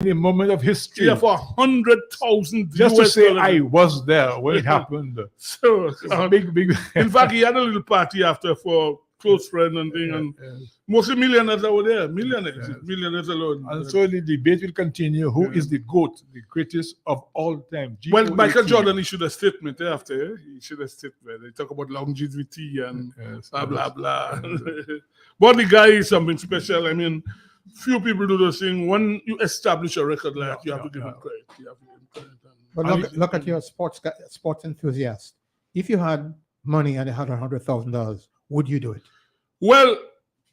in a moment of history. Yeah, for 100,000 Just to US say dollars. I was there when it happened. So, It's a big. in fact, he had a little party after for close friend and thing, and mostly millionaires that were there. Millionaires alone. And so the debate will continue. Who is the GOAT, the greatest of all time? Well, GOAT. Michael Jordan issued a statement after. He issued a statement. They talk about longevity and blah, blah, blah. But the guy is something special. I mean, few people do the thing. When you establish a record like that, you have to give him credit. But look at your sports enthusiast. If you had money and you had $100,000, would you do it? Well,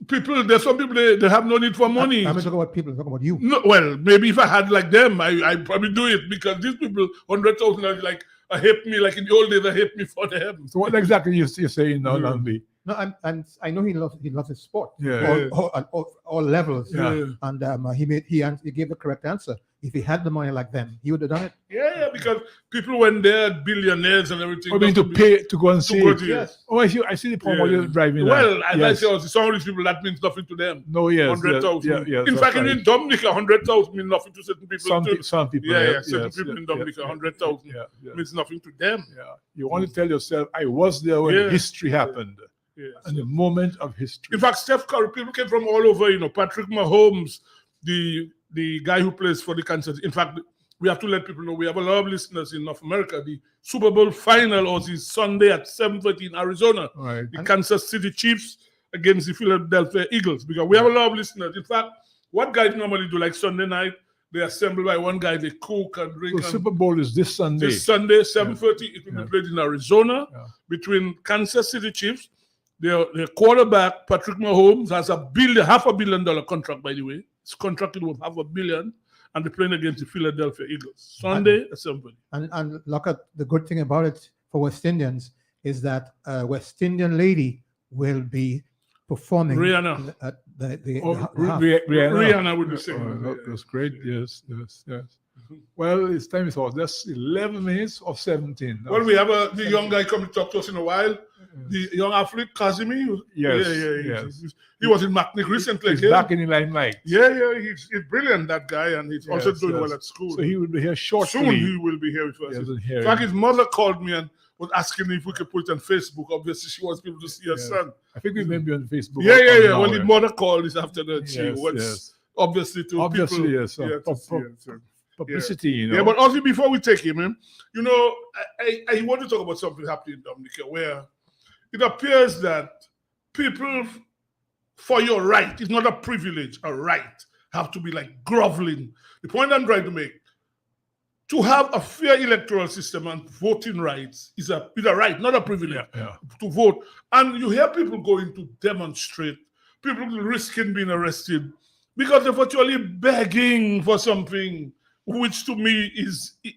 there's some people, they have no need for money. I'm talking about people, I'm talking about you. No, well, maybe if I had like them, I'd probably do it, because these people, 100,000 are like, help me, like in the old days, help me for them. So what exactly you're saying now, Nambi? No, and I know he loves his sport. Yeah. All levels. Yeah. And he gave the correct answer. If he had the money like them, he would have done it. Yeah, because people when they're billionaires and everything. I mean, to pay to go and see it. Yes. Oh, I see the point where you're driving. Well, as I say, some of these people, that means nothing to them. No, yes. 100,000. Yes, in fact, even in Dominica, 100,000 means nothing to certain people. Some people. Certain people in Dominica, 100,000 means nothing to them. Yeah. You want to tell yourself, I was there when history happened. Yes. And the moment of history. In fact, Steph Curry, people came from all over, Patrick Mahomes, the guy who plays for the Kansas. In fact, we have to let people know we have a lot of listeners in North America. The Super Bowl final Ozie is Sunday at 7:30 in Arizona. Right. The Kansas City Chiefs against the Philadelphia Eagles. Because we have a lot of listeners. In fact, what guys normally do, like Sunday night, they assemble by one guy, they cook and drink. So Super Bowl is this Sunday. This Sunday, 7:30, it will be played in Arizona between Kansas City Chiefs. Their quarterback, Patrick Mahomes, has $500 million contract, by the way. It's contracted with $500 million, and they're playing against the Philadelphia Eagles. Sunday, assembly. And look at the good thing about it for West Indians is that a West Indian lady will be performing. Rihanna. At Rihanna would be singing. That's great. Yes. Well, it's time is out. That's 11 minutes or 17. Well, we have the young guy coming to talk to us in a while. The young athlete, Kazimi. Yes. He was in McNick recently. He's back in the limelight. He's brilliant, that guy, and he's also doing well at school. So he will be here shortly. Soon he will be here with us. In fact, his mother called me and was asking me if we could put it on Facebook. Obviously, she wants people to see her son. I think we may be on Facebook. Yeah. When the mother called this afternoon, she wants obviously to obviously, people. Yes. Publicity, Yeah, but also before we take him in, I want to talk about something happening in Dominica where it appears that people, for your right, it's not a privilege, a right, have to be like groveling. The point I'm trying to make, to have a fair electoral system and voting rights is a right, not a privilege to vote. And you hear people going to demonstrate, people risking being arrested because they're virtually begging for something, which to me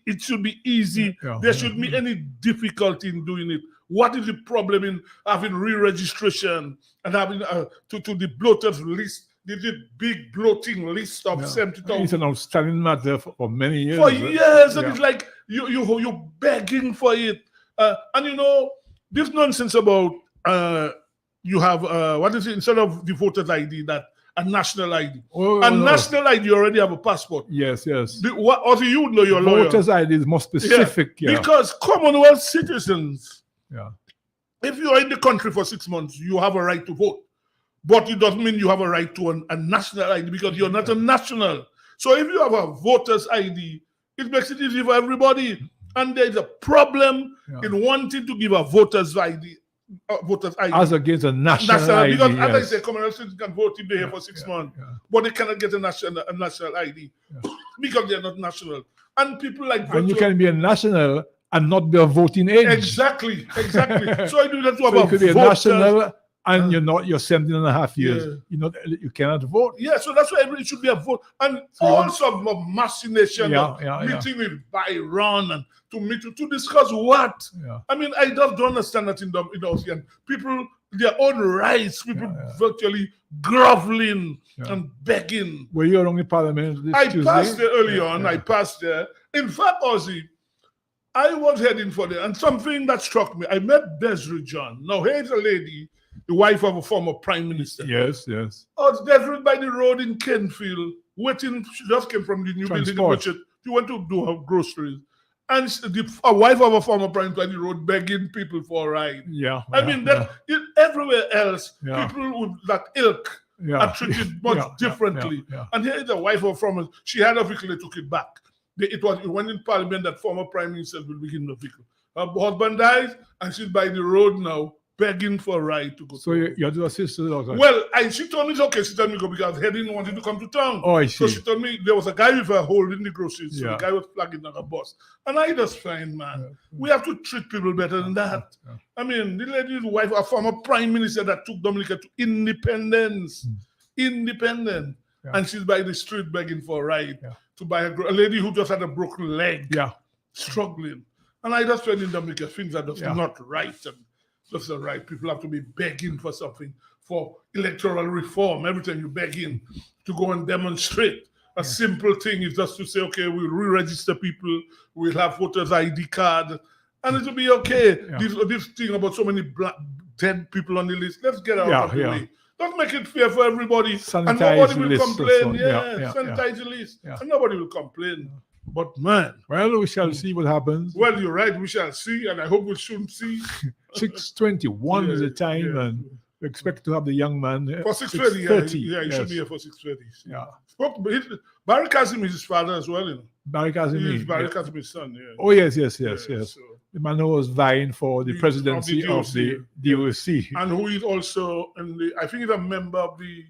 it should be easy. There shouldn't be any difficulty in doing it. What is the problem in having re-registration and having to the bloaters list, the big bloating list of 70,000? It's an outstanding matter for many years. For years, and it's like you're begging for it. And this nonsense about you have what is it, instead of the voter's ID, that a national ID. National ID, you already have a passport. Yes. Or you know your lawyer. Voter's ID is more specific. Because Commonwealth citizens, if you are in the country for 6 months, you have a right to vote. But it doesn't mean you have a right to a national ID because you're not a national. So if you have a voter's ID, it makes it easy for everybody. And there's a problem in wanting to give a voter's ID. As against a national ID. Because as I say, Commonwealth citizens can vote if they're here for 6 months. But they cannot get a national ID because they're not national. And people like... And you can be a national and not be a voting age. Exactly. So I do that to have you could be a national and you're 17.5 years. Yeah. You cannot vote. Yeah, so that's why it should be a vote. And also a machination meeting with Byron and to discuss what? Yeah. I mean, I just don't understand that in Ozie. And people, their own rights, people virtually groveling and begging. Were you along the parliament this Tuesday? Passed there early on. I passed there. In fact, Ozie, I was heading for there, and something that struck me, I met Desiree John. Now, here's a lady, the wife of a former prime minister. Yes. Oh, it's Desiree by the road in Kenfield waiting. She just came from the new building. Transport. She went to do her groceries. And a wife of a former prime minister on the road begging people for a ride. Yeah. I mean, everywhere else, Yeah. people with that ilk are treated much differently. Yeah. And here is a wife of a former, she had a vehicle, they took it back. It went in parliament that former prime minister will begin the vehicle. Her husband dies, and she's by the road now, begging for a ride to go. So you do assist her? Well, she told me it's okay. She told me to go because Hedin wanted to come to town. Oh, I see. So she told me there was a guy with her holding the groceries. So Yeah. the guy was flagging on a bus. And I just find, man, we have to treat people better than that. Yeah. I mean, the lady's wife, a former prime minister that took Dominica to independence. Independent. Yeah. And she's by the street begging for a ride Yeah. to buy a lady who just had a broken leg. Yeah. Struggling. And I just find in Dominica things are just Yeah. not right. And that's not right. People have to be begging for something, for electoral reform. Every time you beg in to go and demonstrate, a simple thing is just to say, okay, we'll re-register people, we'll have voters' ID card, and it'll be okay. Yeah. This thing about so many dead people on the list, let's get out of the Yeah. way. Don't make it fair for everybody, Sanitize and nobody the will list complain. also. Yeah. Sanitize the list, Yeah. and nobody will complain. But man, Well, we shall see what happens. well, you're right. We shall see, and I hope we soon see. 6:21 is the time, Yeah. and we expect to have the young man For 6:30, 6:30. yeah, he Yes. should be here for 6:30. Yeah. Barry Kazim is his father as well, you know. Barry Kazemi. He's Barry Yeah. Kazim's son, yeah. Oh, yes. Yeah, The so- man who was vying for the The- presidency of the DOC. And who is also, I think he's a member of the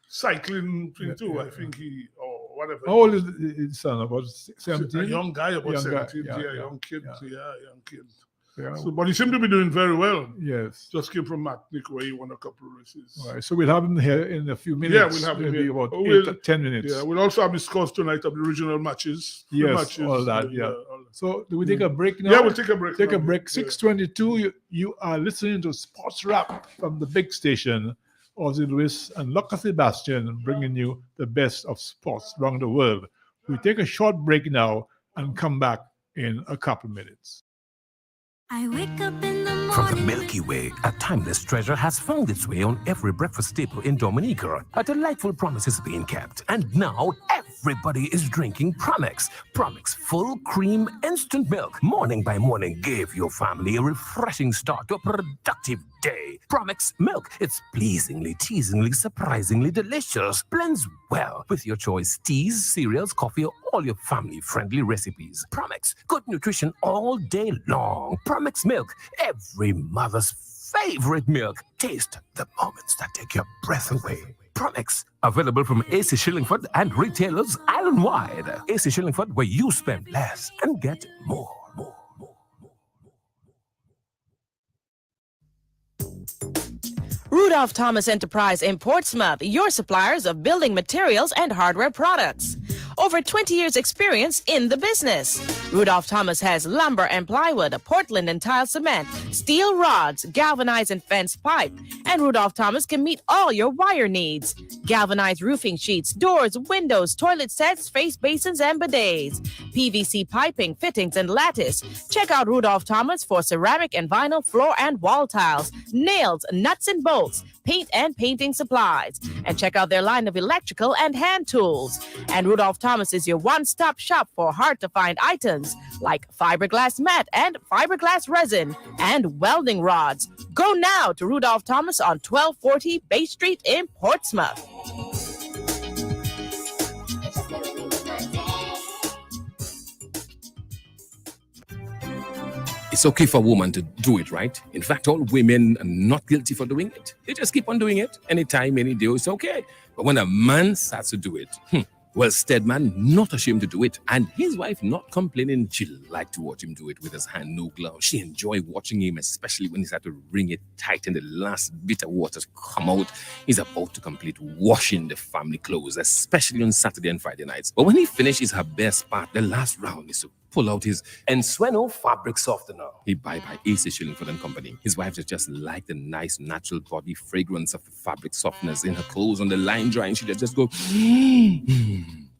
cycling thing too. I think or whatever. How old is his son? About 17? A young guy, about Young guy, 17. yeah, Young kid. yeah. Young kid. Yeah. So, but he seemed to be doing very well. Yes. Just came from Martinique where he won a couple of races. All right. So we'll have him here in a few minutes. Yeah, we'll have him maybe here. about Oh, 8 or 10 minutes. Yeah, we'll also have the scores tonight of the regional matches. The Yes, matches, all that, yeah. all that. So do we take a break now? Yeah, we'll take a break. Take a now. break. Yeah. 6:22. You are listening to Sports Rap from the big station, Ozie Lewis and Lockhart Sebastien, bringing you the best of sports around the world. We take a short break now and come back in a couple minutes. I wake up in the morning. From the Milky Way, a timeless treasure has found its way on every breakfast staple in Dominica. A delightful promise is being kept. And now everybody is drinking Promex. Promex full cream instant milk. Morning by morning, give your family a refreshing start to a productive day. Promex milk. It's pleasingly, teasingly, surprisingly delicious. Blends well with your choice teas, cereals, coffee, or all your family-friendly recipes. Promex. Good nutrition all day long. Promex milk. Every mother's favorite milk. Taste the moments that take your breath away. Promex. Available from AC Shillingford and retailers island-wide. AC Shillingford, where you spend less and get more. Rudolph Thomas Enterprise in Portsmouth, your suppliers of building materials and hardware products. Over 20 years experience in the business. Rudolph Thomas has lumber and plywood, Portland and tile cement, steel rods, galvanized and fence pipe. And Rudolph Thomas can meet all your wire needs. Galvanized roofing sheets, doors, windows, toilet sets, face basins, and bidets. PVC piping, fittings, and lattice. Check out Rudolph Thomas for ceramic and vinyl floor and wall tiles, nails, nuts and bolts, paint and painting supplies. And check out their line of electrical and hand tools. And Rudolph Thomas is your one-stop shop for hard-to-find items like fiberglass mat and fiberglass resin and welding rods. Go now to Rudolph Thomas on 1240 Bay Street in Portsmouth. It's okay for a woman to do it, right? In fact, all women are not guilty for doing it. They just keep on doing it. Anytime, any day, it's okay. But when a man starts to do it, well, Stedman not ashamed to do it. And his wife not complaining. She liked to watch him do it with his hand, no glove. She enjoyed watching him, especially when he started to wring it tight and the last bit of water come out. He's about to complete washing the family clothes, especially on Saturday and Friday nights. But when he finishes her best part, the last round is to pull out his Ensueno fabric softener. He buy by AC Shillingford and Company. His wife just like the nice natural body fragrance of the fabric softeners in her clothes on the line drying. She just go,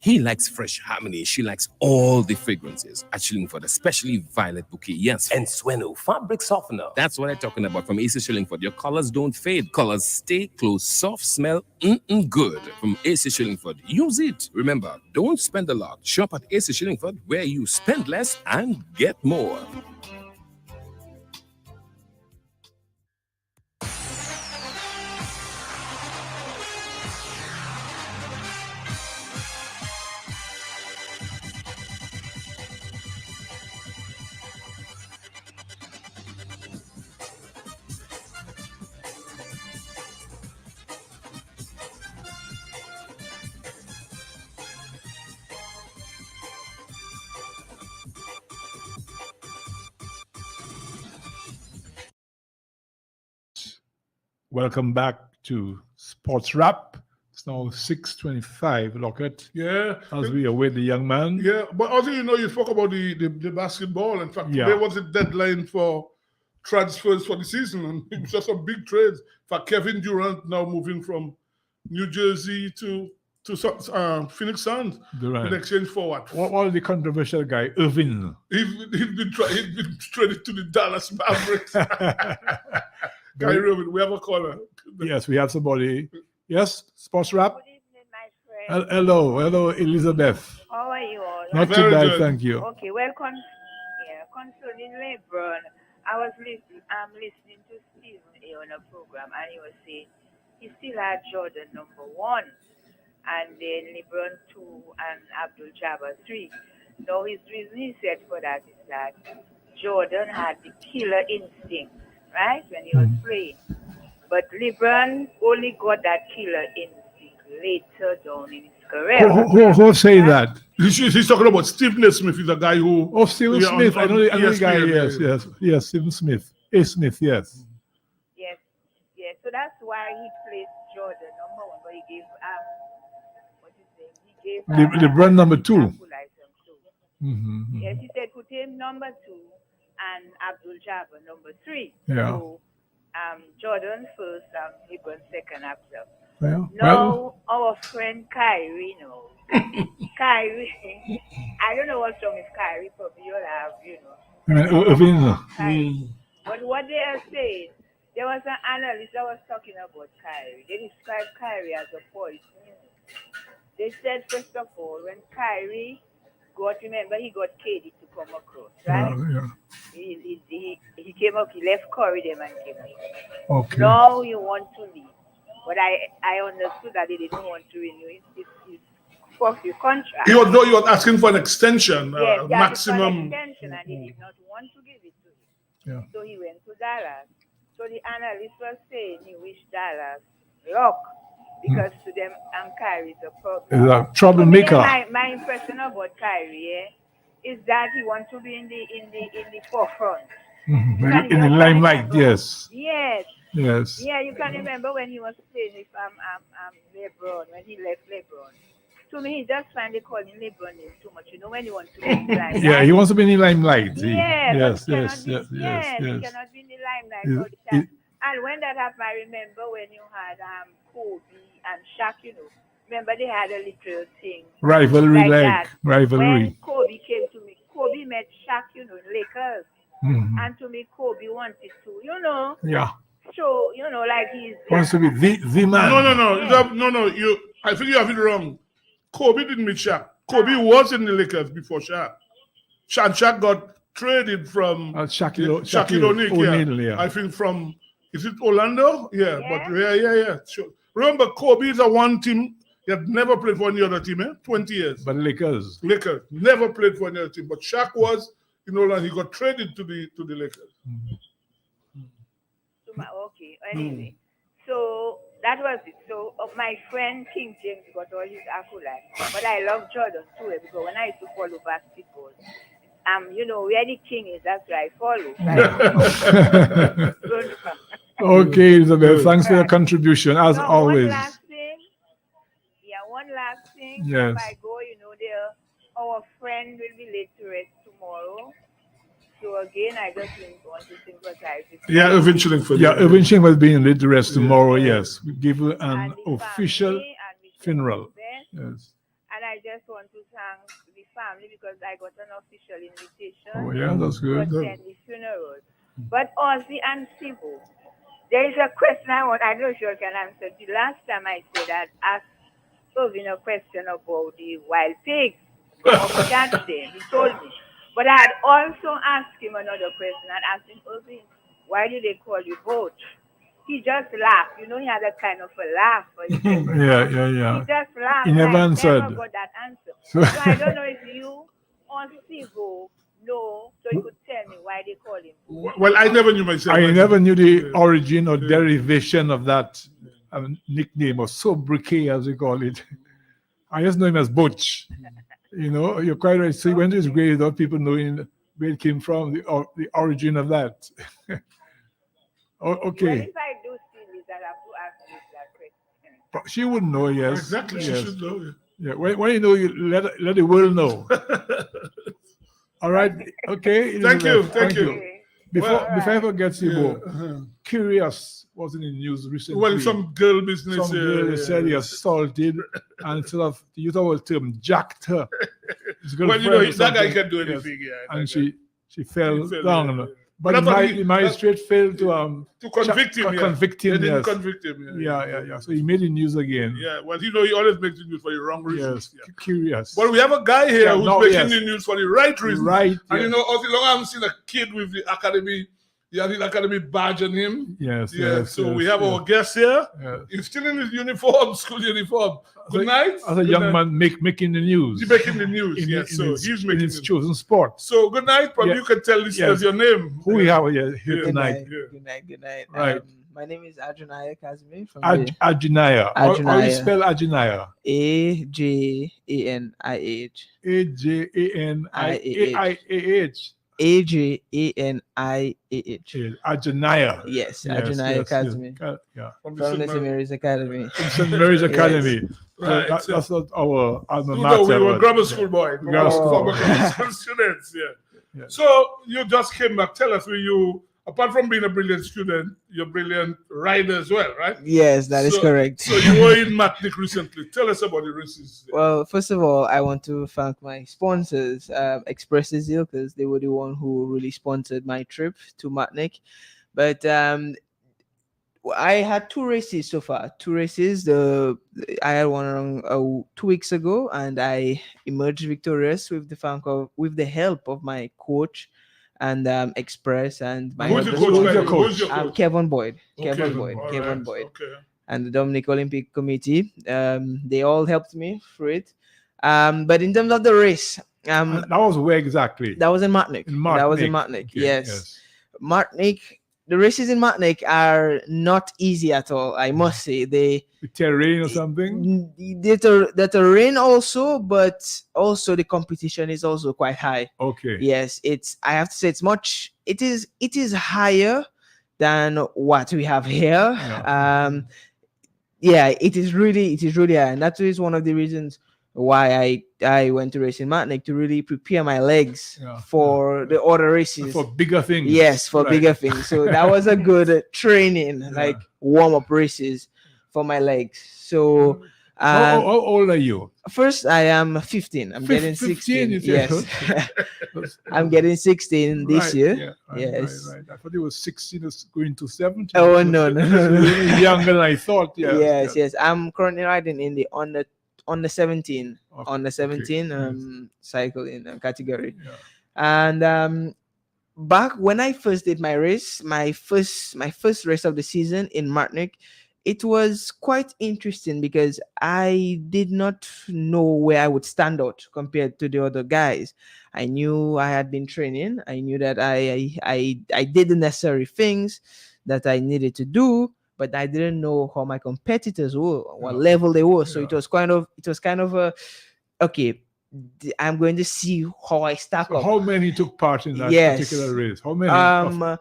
He likes fresh harmony. She likes all the fragrances. At Shillingford, especially violet bouquet. Yes. And Sueno fabric softener. That's what I'm talking about from AC Shillingford. Your colors don't fade. Colors stay close, soft, smell good. From AC Shillingford, use it. Remember, don't spend a lot. Shop at AC Shillingford where you spend less and get more. Welcome back to Sports Wrap. It's now 6:25, Lockhart, Yeah. as we await the young man. Yeah, but also, you spoke about the basketball. In fact, Yeah. today was the deadline for transfers for the season, and it was just some big trades. In fact, Kevin Durant now moving from New Jersey to Phoenix Suns Durant. in exchange for what? What was the controversial guy, Irvin? He'd been traded to the Dallas Mavericks. Kyrie Irving, we have a caller. Yes, we have somebody. Yes, Sports Wrap. Good evening, my friend. Hello, Elizabeth. How are you all? Not too Very bad, good. thank you. Okay, well, concerning LeBron, I was listening to Stephen A on a program, and he was saying he still had Jordan #1, and then LeBron 2, and Abdul-Jabbar 3. Now, his reason he said for that is that Jordan had the killer instinct, right, when he was playing. But LeBron only got that killer instinct later down in his career. Who say that? He's talking about Stephen A. Smith. He's a guy who. Oh, Stephen Yeah, Smith. I know the guy. ESPN, Yes, Stephen Smith. A. Smith, yes. Yes. So that's why he placed Jordan #1, but he gave what's his name? He gave LeBron number 2. Abdul-Jabbar two. Mm-hmm. Yes, he said put him #2 and Abdul-Jabbar #3. Yeah. So Jordan first, LeBron second after. Well, Now our friend Kyrie, Kyrie, I don't know what's wrong with Kyrie, probably you'll have, Irvin. Kyrie. But what they are saying, there was an analyst that was talking about Kyrie. They described Kyrie as a poison. They said, first of all, when Kyrie remember, he got KD to come across, right? Yeah. He came up, he left Corey them and came in. Okay. Now you want to leave. But I understood that they didn't want to renew his contract. He was asking for an extension, Yes, maximum. an extension, and he did not want to give it to him. Yeah. So he went to Dallas. So the analyst was saying he wished Dallas luck because to them, Kyrie is a problem. He's a troublemaker. My impression about Kyrie is that he wants to be in the forefront. Mm-hmm. In the limelight, yes. Yes. Yes. Yeah, you can remember when he was playing with LeBron, when he left LeBron. To me, he just finally calling LeBron name too much. When he wants to be in the limelight. Yeah, he wants to be in the limelight. Yes. Yes. He cannot be in the limelight all the time. And when that happened, I remember when you had Kobe and Shaq, Remember they had a little thing. Rivalry, When Kobe came to me, Kobe met Shaq, in Lakers. Mm-hmm. And to me, Kobe wanted to, Yeah. So, like he's... Wants to be the man. No. I think you have it wrong. Kobe didn't meet Shaq. Kobe was in the Lakers before Shaq. Shaq got traded from Shaquille O'Neal. Yeah. I think from, is it Orlando? Yeah. But yeah. Sure. Remember, Kobe is a one team. He had never played for any other team, 20 years. But Lakers never played for any other team. But Shaq was, and he got traded to the Lakers. Mm-hmm. Okay, anyway. So that was it. So my friend King James got all his accolades. But I love Jordan too, because when I used to follow basketball, where the king is, that's where I follow. Right? Okay, Elizabeth, thanks for your contribution, as always. One last thing. Yes. If I go, our friend will be late to rest tomorrow. So again, I just want to sympathize with Yeah, Irvin Shillingford. Yeah, Irvin Shillingford will be in late to rest tomorrow, yes. We give her an official funeral. Yes. And I just want to thank the family because I got an official invitation Oh, yeah, that's to good. attend the funeral. But Ozzy and Sibu, there is a question I know you can answer. The last time I said that, asked Irving a question about the wild pigs. What was that saying? He told me. But I had also asked him another question. I asked him, Irving, why do they call you boat? He just laughed. You know, he had a kind of a laugh. Yeah. He just laughed. He never I answered. never got that answer. So I don't know if you or Sibo know, so you could tell me why they call him. Well, I never knew myself. I never knew the origin or derivation of that nickname, or sobriquet as we call it. I just know him as Butch. You know, you're quite right. So he went to his grave without people knowing where it came from, the origin of that. Okay. Well, if I do see this, I'll have to ask you that question. She wouldn't know, yes. Exactly, Yes. she should know. Yeah. When you know, you let the world know. All right. Okay. Thank you. Okay. Before I forget, Sibo, uh-huh. Curious was in the news recently. Well, some girl business. Some girl said he assaulted and sort of, to use our term, jacked her. His Well, you know, girlfriend or that guy something. can do Yes. anything. Yeah, And that guy. she fell He fell, down. yeah. But But that's the magistrate failed to convict him. convict him. They didn't Yes. convict him. Yeah. So he made the news again. Yeah, well, you know, he always makes the news for the wrong reasons. Yes. Yeah. Curious. But we have a guy here Yeah, who's no, making yes. the news for the right reasons. Right. And yeah. you know, also long I haven't seen a kid with the academy. He has the academy badge on him. Yes. Yeah. Yes, So yes, we have yes. our guest here. Yes. He's still in his uniform, school uniform. Good night. As a Good young night. man making the news. He's making the news. in, Yes. in So his, he's in making his the news. chosen sport. So good night. Probably Yeah. you can tell listeners Yes. your name. Who we have here Yeah. tonight? Yeah. Good night. Right. My name is Adjonaya Kazmi from Ajinaya. How you Ajinaya. spell Ajinaya? AJANIH. Ajaniah. AJANIAH. Ajinaya. Yes, Adjonaya Kazmi Yeah. From from St. the St. Mary's Academy. St. Mary's Academy. Right. That's not our alma You mater. know, we were but- grammar school boy. Grammar school. Former grammar school students. Yeah. Yeah. So you just came back. Tell us, were you, apart from being a brilliant student, you're a brilliant rider as well, right? Yes, that is So- correct. So you were in Matnik recently. Tell us about the races. Well, first of all, I want to thank my sponsors, Express Zeal, because they were the one who really sponsored my trip to Matnik. But I had two races so far. I had one around 2 weeks ago, and I emerged victorious with the help of my coach and Express and my Who's your other coach? Who's your Manny? coach? Who's your coach? Kevin Boyd. Okay. Kevin Boyd. All Kevin right. Boyd. Okay. And the Dominic Olympic Committee. They all helped me through it. But in terms of the race, That was where exactly? that was in Matnik. In That was in Martinique. Matnik. Okay, Yes. Matnik. The races in Matnik are not easy at all. I must say The terrain or something? the terrain also, but also the competition is also quite high. Okay. Yes, I have to say it is higher than what we have here. Yeah. It is really high, and that is one of the reasons why I went to race in Matnik, to really prepare my legs Yeah, for the other races. For bigger things. Yes, for Right. bigger things. So that was a good training, like warm-up races for my legs. So How old are you? first, I am 15. I'm getting 16. you said. Yes. That's- I'm getting 16 this Right, year. yeah, right, Yes. Right. I thought it was 16 or going to 17. Oh, no. Younger than I thought. Yeah. Yes. I'm currently riding in the on the 17 Okay, on the 17 okay, cycling category. Yeah. And back when I first did my race, my first race of the season in Martinique, it was quite interesting because I did not know where I would stand out compared to the other guys. I knew I had been training. I knew that I did the necessary things that I needed to do, but I didn't know how my competitors were, what level they were. So it was kind of a okay. I'm going to see how I stack So up. how many took part in that Yes. particular race? How many?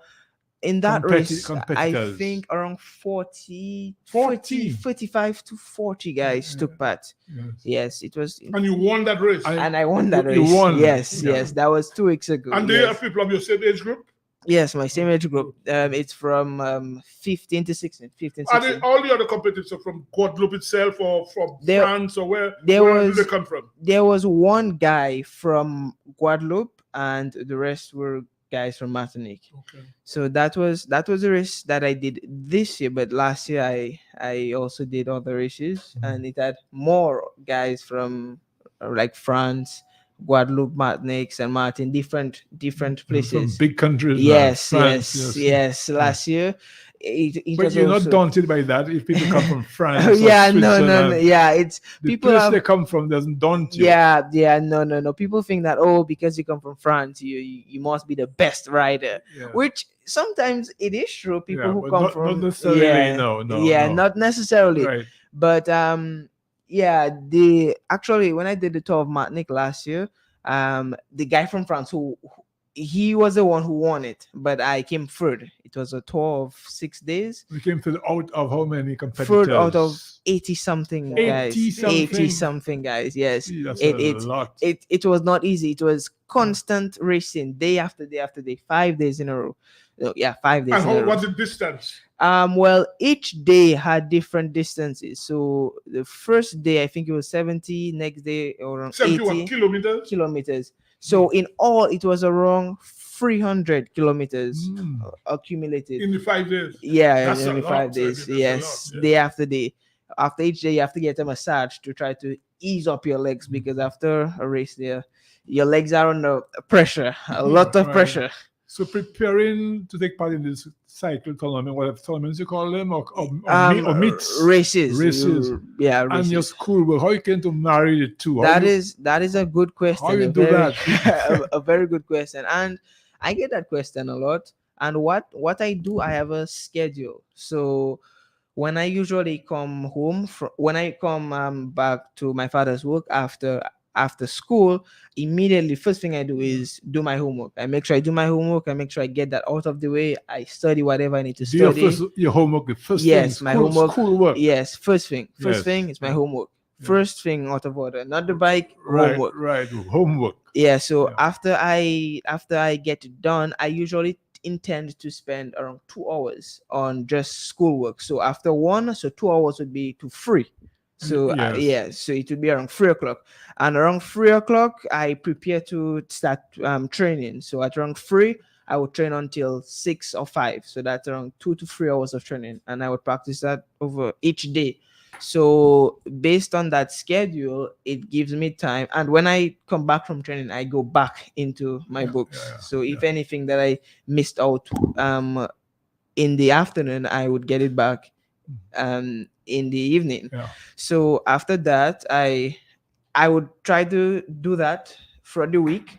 In that race, I competitors? think around 40, 40? 35 to 40 guys took part. Yes. Yes, it was. And you won that race. And I won that you race. won. Yes, Yeah. yes. That was 2 weeks ago. And do you yes. have people of your same age group? Yes, my same age group. It's from 15 to 16. 15, Are they 16. all the other competitors are from Guadeloupe itself or from There- France or where? there Where do was- they come from? There was one guy from Guadeloupe, and the rest were guys from Martinique. Okay. So that was a race that I did this year, but last year I also did other races, and it had more guys from like France, Guadeloupe, Martinique, and Martin, different From places. big countries. Yes, France, yes. Last year, it But was you're not also- daunted by that if people come from France. yeah, or no. Switzerland. Yeah, it's The people place have. they come from doesn't daunt you. Yeah, no. People think that because you come from France, you must be the best rider, Yeah. which sometimes it is true. People Yeah, who but come not from necessarily, yeah, no, yeah, no. not necessarily. Right. But yeah, the actually when I did the tour of Martinique last year, the guy from France he was the one who won it, but I came third. It was a tour of 6 days. We came to out of how many competitors? Third out of 80 something guys. 80 something guys. Yes. Gee, that's It a lot. it was not easy. It was constant racing day after day after day, 5 days in a row. No, yeah, 5 days And in how a row. was the distance? Well, each day had different distances. So the first day I think it was 70, next day around 71 80 kilometers. kilometers. So in all it was around 300 kilometers accumulated. In the 5 days. Yeah, That's a every lot, 5 sir. days. That's a Yes, lot, yeah. day after day. After each day, you have to get a massage to try to ease up your legs because after a race, there, your legs are under pressure, a lot of Right. pressure. So preparing to take part in this cycle tournament, whatever tournaments you call them, or meets, Races. races. Yeah, And races. your school, well, how you came to marry the two? That is a good question. How you a do very, that? a very good question, and I get that question a lot. And what I do, I have a schedule. So when I usually come home when I come back to my father's work after school, immediately first thing I do is do my homework. I make sure I do my homework. I make sure I get that out of the way. I study whatever I need to Do your, study. your homework, the first Yes, thing, my homework. schoolwork. Yes, first thing. First Yes. thing is my Yeah. homework. Yeah. First thing out of order, not the bike. Right, Homework. right, homework. Yeah. So Yeah. after I get it done, I usually intend to spend around 2 hours on just schoolwork. So after 2 hours would be to 3. So Yes. yeah, so it would be around 3 o'clock, and around 3 o'clock I prepare to start training. So at around 3 I would train until 6 or 5. So that's around 2 to 3 hours of training, and I would practice that over each day. So based on that schedule, it gives me time. And when I come back from training, I go back into my books. So if anything that I missed out in the afternoon, I would get it back in the evening. Yeah. So after that, I would try to do that for the week.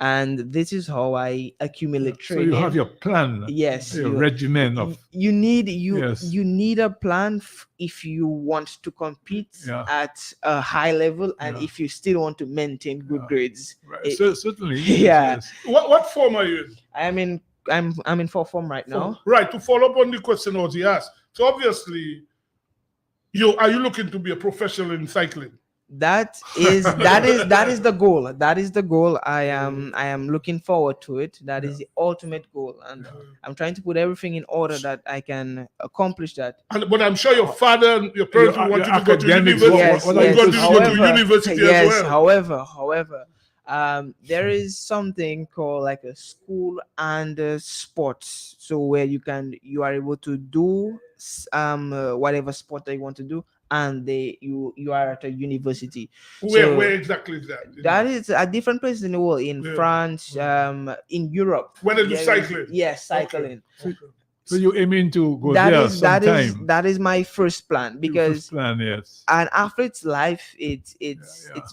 And this is how I accumulate So training. you have your plan. Yes, Your regimen of. you need Yes. you need a plan if you want to compete Yeah. at a high level, and Yeah. if you still want to maintain good grades. Right. It- So, certainly. yeah. Yes. What form are you in? I'm in 4 form right now. Right. To follow up on the question Ozie asked. So obviously, are you looking to be a professional in cycling? That is the goal. That is the goal. I am looking forward to it. That is the ultimate goal, and I'm trying to put everything in order that I can accomplish that. But I'm sure your father and your parents will want you to go to academics, university. Yes, what You are you got to pursuing? go to university yes, as well. however, there is something called like a school and sports. So where you are able to do whatever sport that you want to do, and you are at a university. Where exactly is that? That is at different places in the world, in Yeah. France, in Europe. When they do There is- cycling? Yes, cycling. So you're aiming to go That there is that sometime. is that is my first plan, Your because first plan, yes. an athlete's life it's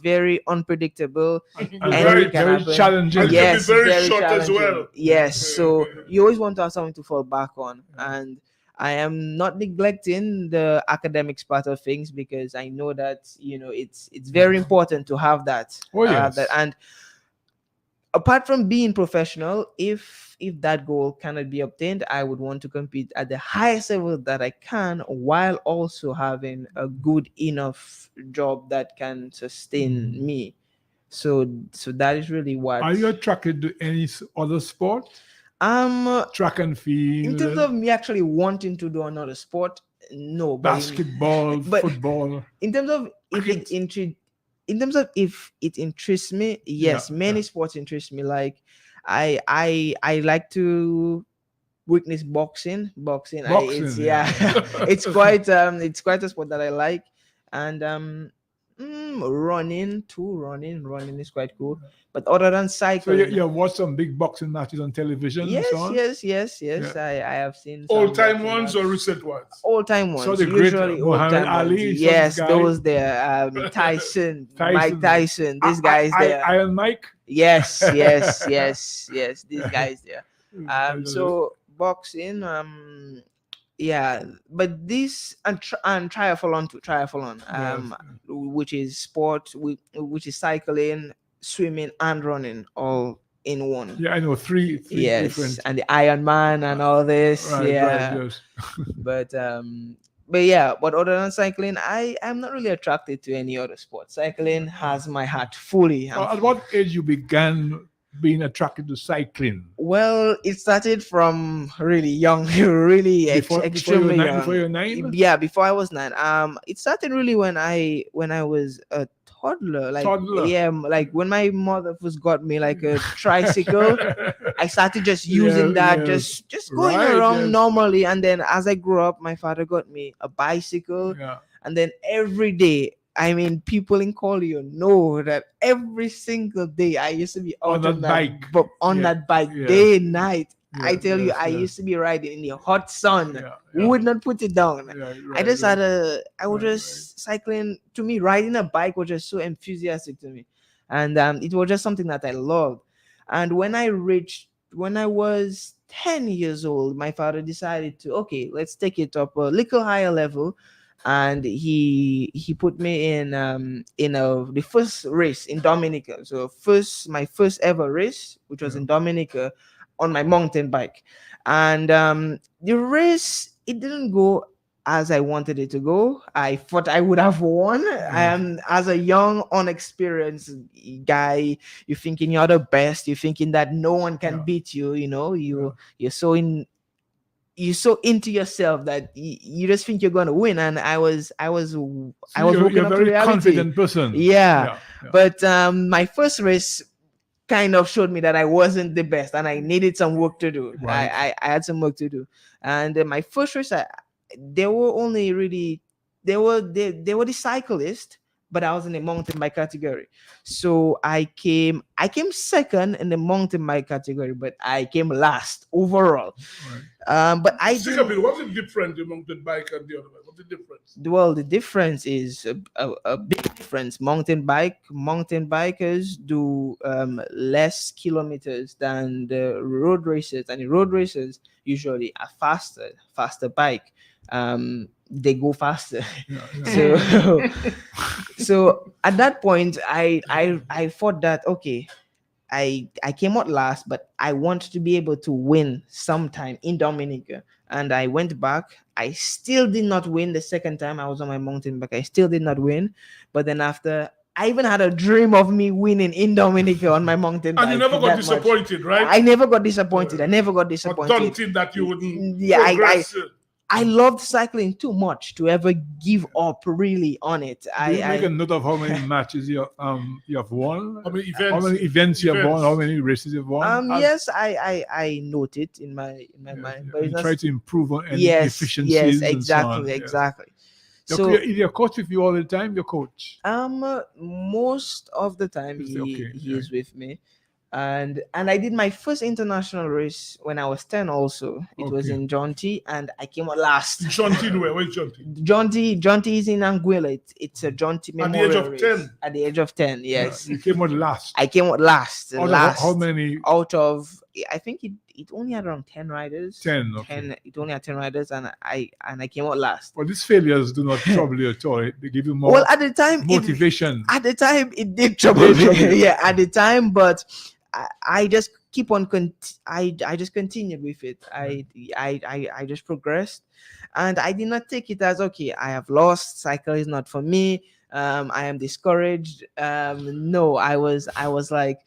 very unpredictable. And Anything very, can very happen. challenging. And it can be very short as challenging. well. Yes, Yeah, so yeah. you always want to have something to fall back on, and I am not neglecting the academics part of things, because I know that it's very important to have that. Oh, yes. And apart from being professional, if that goal cannot be obtained, I would want to compete at the highest level that I can, while also having a good enough job that can sustain me. So that is really what. Are you attracted to any other sport? Track and Mm. field, in terms of me actually wanting to do another sport, no. But basketball, but- football. in terms of if it Cricket. in terms of if it interests me, yes, Yeah, many yeah. sports interest me. Like I like to witness boxing. It's Boxing, yeah, yeah. it's quite a sport that I like. And running too. Running is quite cool. But other than So cycling, you watch some big boxing matches on television and so on? yes. Yeah. I have seen Old some time boxing ones matches. or recent ones? Old time So ones, the great usually old Muhammad time ones. Ali, so Yes, this guy- those there. Tyson, Mike Tyson, these guys there. Iron Mike. Yes. These guys there. So boxing, yeah, but this and triathlon too, Yes. which is sport, which is cycling, swimming, and running all in one. Yeah, I know three Yes, different. and the Iron Man and all this. Right, Yeah, right, yes. but yeah, but other than cycling, I'm not really attracted to any other sport. Cycling has my heart fully. At what age you began being attracted to cycling? Well, it started from really young, really extremely young. Before you were 9? Yeah, before I was 9. It started really when I was a toddler. Like Toddler. yeah, like when my mother first got me like a tricycle. I started just using that, yes. just going Right, around yes. normally. And then as I grew up, my father got me a bicycle. Yeah. And then every day, I mean, people in Collier know that every single day I used to be out On that bike. on Yeah, that bike, yeah. day and night. I Yes, tell you, yes, I yes. used to be riding in the hot sun. Yeah, yeah. Would not put it down. Yeah, I right, just right. I was Right, just cycling. To me, riding a bike was just so enthusiastic to me, and it was just something that I loved. And when I was 10 years old, my father decided to, okay, let's take it up a little higher level, and he put me in the first race in Dominica. So my first ever race, which was in Dominica, on my mountain bike. And the race, it didn't go as I wanted it to go. I thought I would have won. As a young, unexperienced guy, you're thinking you're the best. You're thinking that no one can beat you. You know, you're so into yourself that you just think you're gonna win. And I was So woken you're up to very reality. confident person. Yeah. But my first race kind of showed me that I wasn't the best and I needed some work to do. Right. I had some work to do. And my first race, they were the cyclists, but I was in the mountain bike category. So I came second in the mountain bike category, but I came last overall. But I What's the difference among the bike and the other one? What's the difference? Well, the difference is a big difference. Mountain bikers do less kilometers than the road racers, and the road racers usually are faster bike. They go faster. So at that point, I thought that, okay, I came out last, but I want to be able to win sometime in Dominica. And I went back. I still did not win the second time I was on my mountain bike. I still did not win. But then after, I even had a dream of me winning in Dominica on my mountain bike. And you never got disappointed, right? I never got disappointed. I never got disappointed. Or daunted that you wouldn't progress. I loved cycling too much to ever give up really on it. Do you make a note of how many matches you have won? How many events you have won? How many races you've won? Yes, I note it in my mind. But you try to improve on any yes, efficiencies. Yes, exactly, and so on. exactly. So is your coach with you all the time? Your coach? Most of the time he is with me. And I did my first international race when I was 10 also. It was in Jonty, and I came out last. Jonty, where is Jonty? Jonty is in Anguilla. It's a Jonty memorial At the age of 10? At the age of 10, yes. You came out last? I came out last. How many? Out of, I think it only had around 10 riders. 10, okay. It only had 10 riders, and I came out last. Well, these failures do not trouble you at all. They give you more at the time, motivation. At the time, it did trouble me. Yeah, at the time, but I just keep on. I just continued with it. I just progressed, and I did not take it as, okay, I have lost. Cycle is not for me. I am discouraged. No, I was like,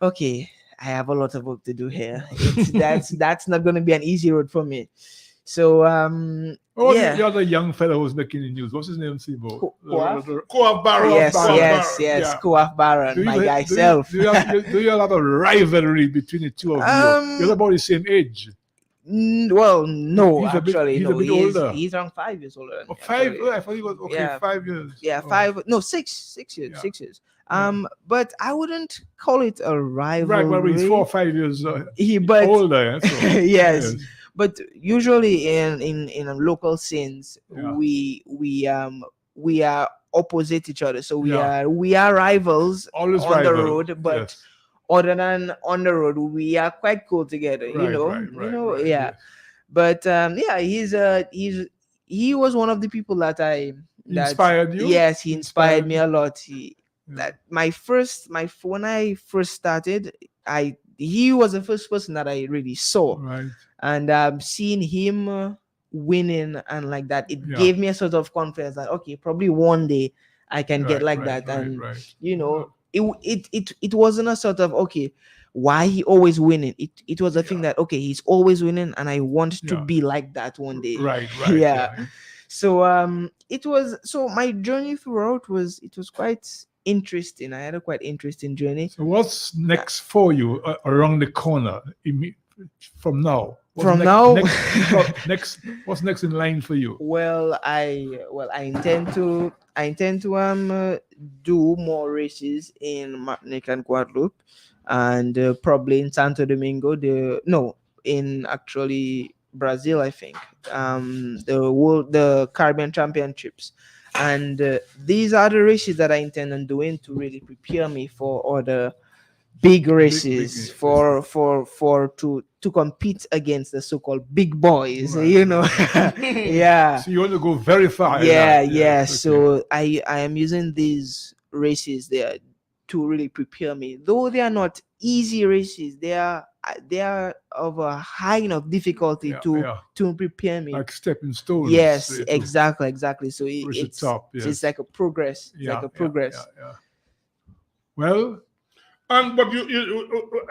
okay, I have a lot of work to do here. That's not going to be an easy road for me. So Oh, yeah. the other young fellow who's making the news. What's his name, Sibo? Koaf Barron. Yes, Koaf yes, Barron. yes. Yeah. Koaf Baron, my guy do self. you have a rivalry between the two of you? You're about the same age. Well, no, He's a bit- actually, he's a no. bit older. He's around 5 years older. than Oh, me, 5? actually. Oh, I thought he was okay. Yeah. 5 years. Yeah, Oh. 5. No, 6 years. Yeah. 6 years. Yeah. But I wouldn't call it a rivalry. Right, but he's 4 or 5 years But older. Yeah, so, yes. But usually in local scenes, Yeah. we are opposite each other. So Yeah. we are rivals Always on the rival. road, but Yes. other than on the road, we are quite cool together. Right, right, Yeah. yes. But yeah, he was one of the people that Inspired you? Yes, he inspired Inspired me a lot. He Yeah. that when I first started, he was the first person that I really saw, Right. and seeing him winning and like that, it Yeah. gave me a sort of confidence that okay, probably one day I can get Right, like right, that, right, and right. you know, it wasn't a sort of okay, why he always winning. It was a thing that okay, he's always winning, and I want to Yeah. be like that one day. Right, right. Yeah. So my journey throughout was quite interesting. I had a quite interesting journey. So what's next for you around the corner from now? From now? What's next in line for you? Well, I intend to do more races in Martinique and Guadeloupe, and probably in Santo Domingo. In actually Brazil, I think. The Caribbean Championships, and these are the races that I intend on doing to really prepare me for other big races, to compete against the so-called big boys. Right. You know, yeah. So you want to go very far. in Yeah, that, yeah. okay. So I am using these races there to really prepare me. Though they are not easy races, they are of a high enough difficulty Yeah, to yeah. prepare me. Like stepping stones. Yes, to exactly. So reach the it's top, it's yes. like a progress. It's Yeah, like a yeah, progress. yeah. Well, But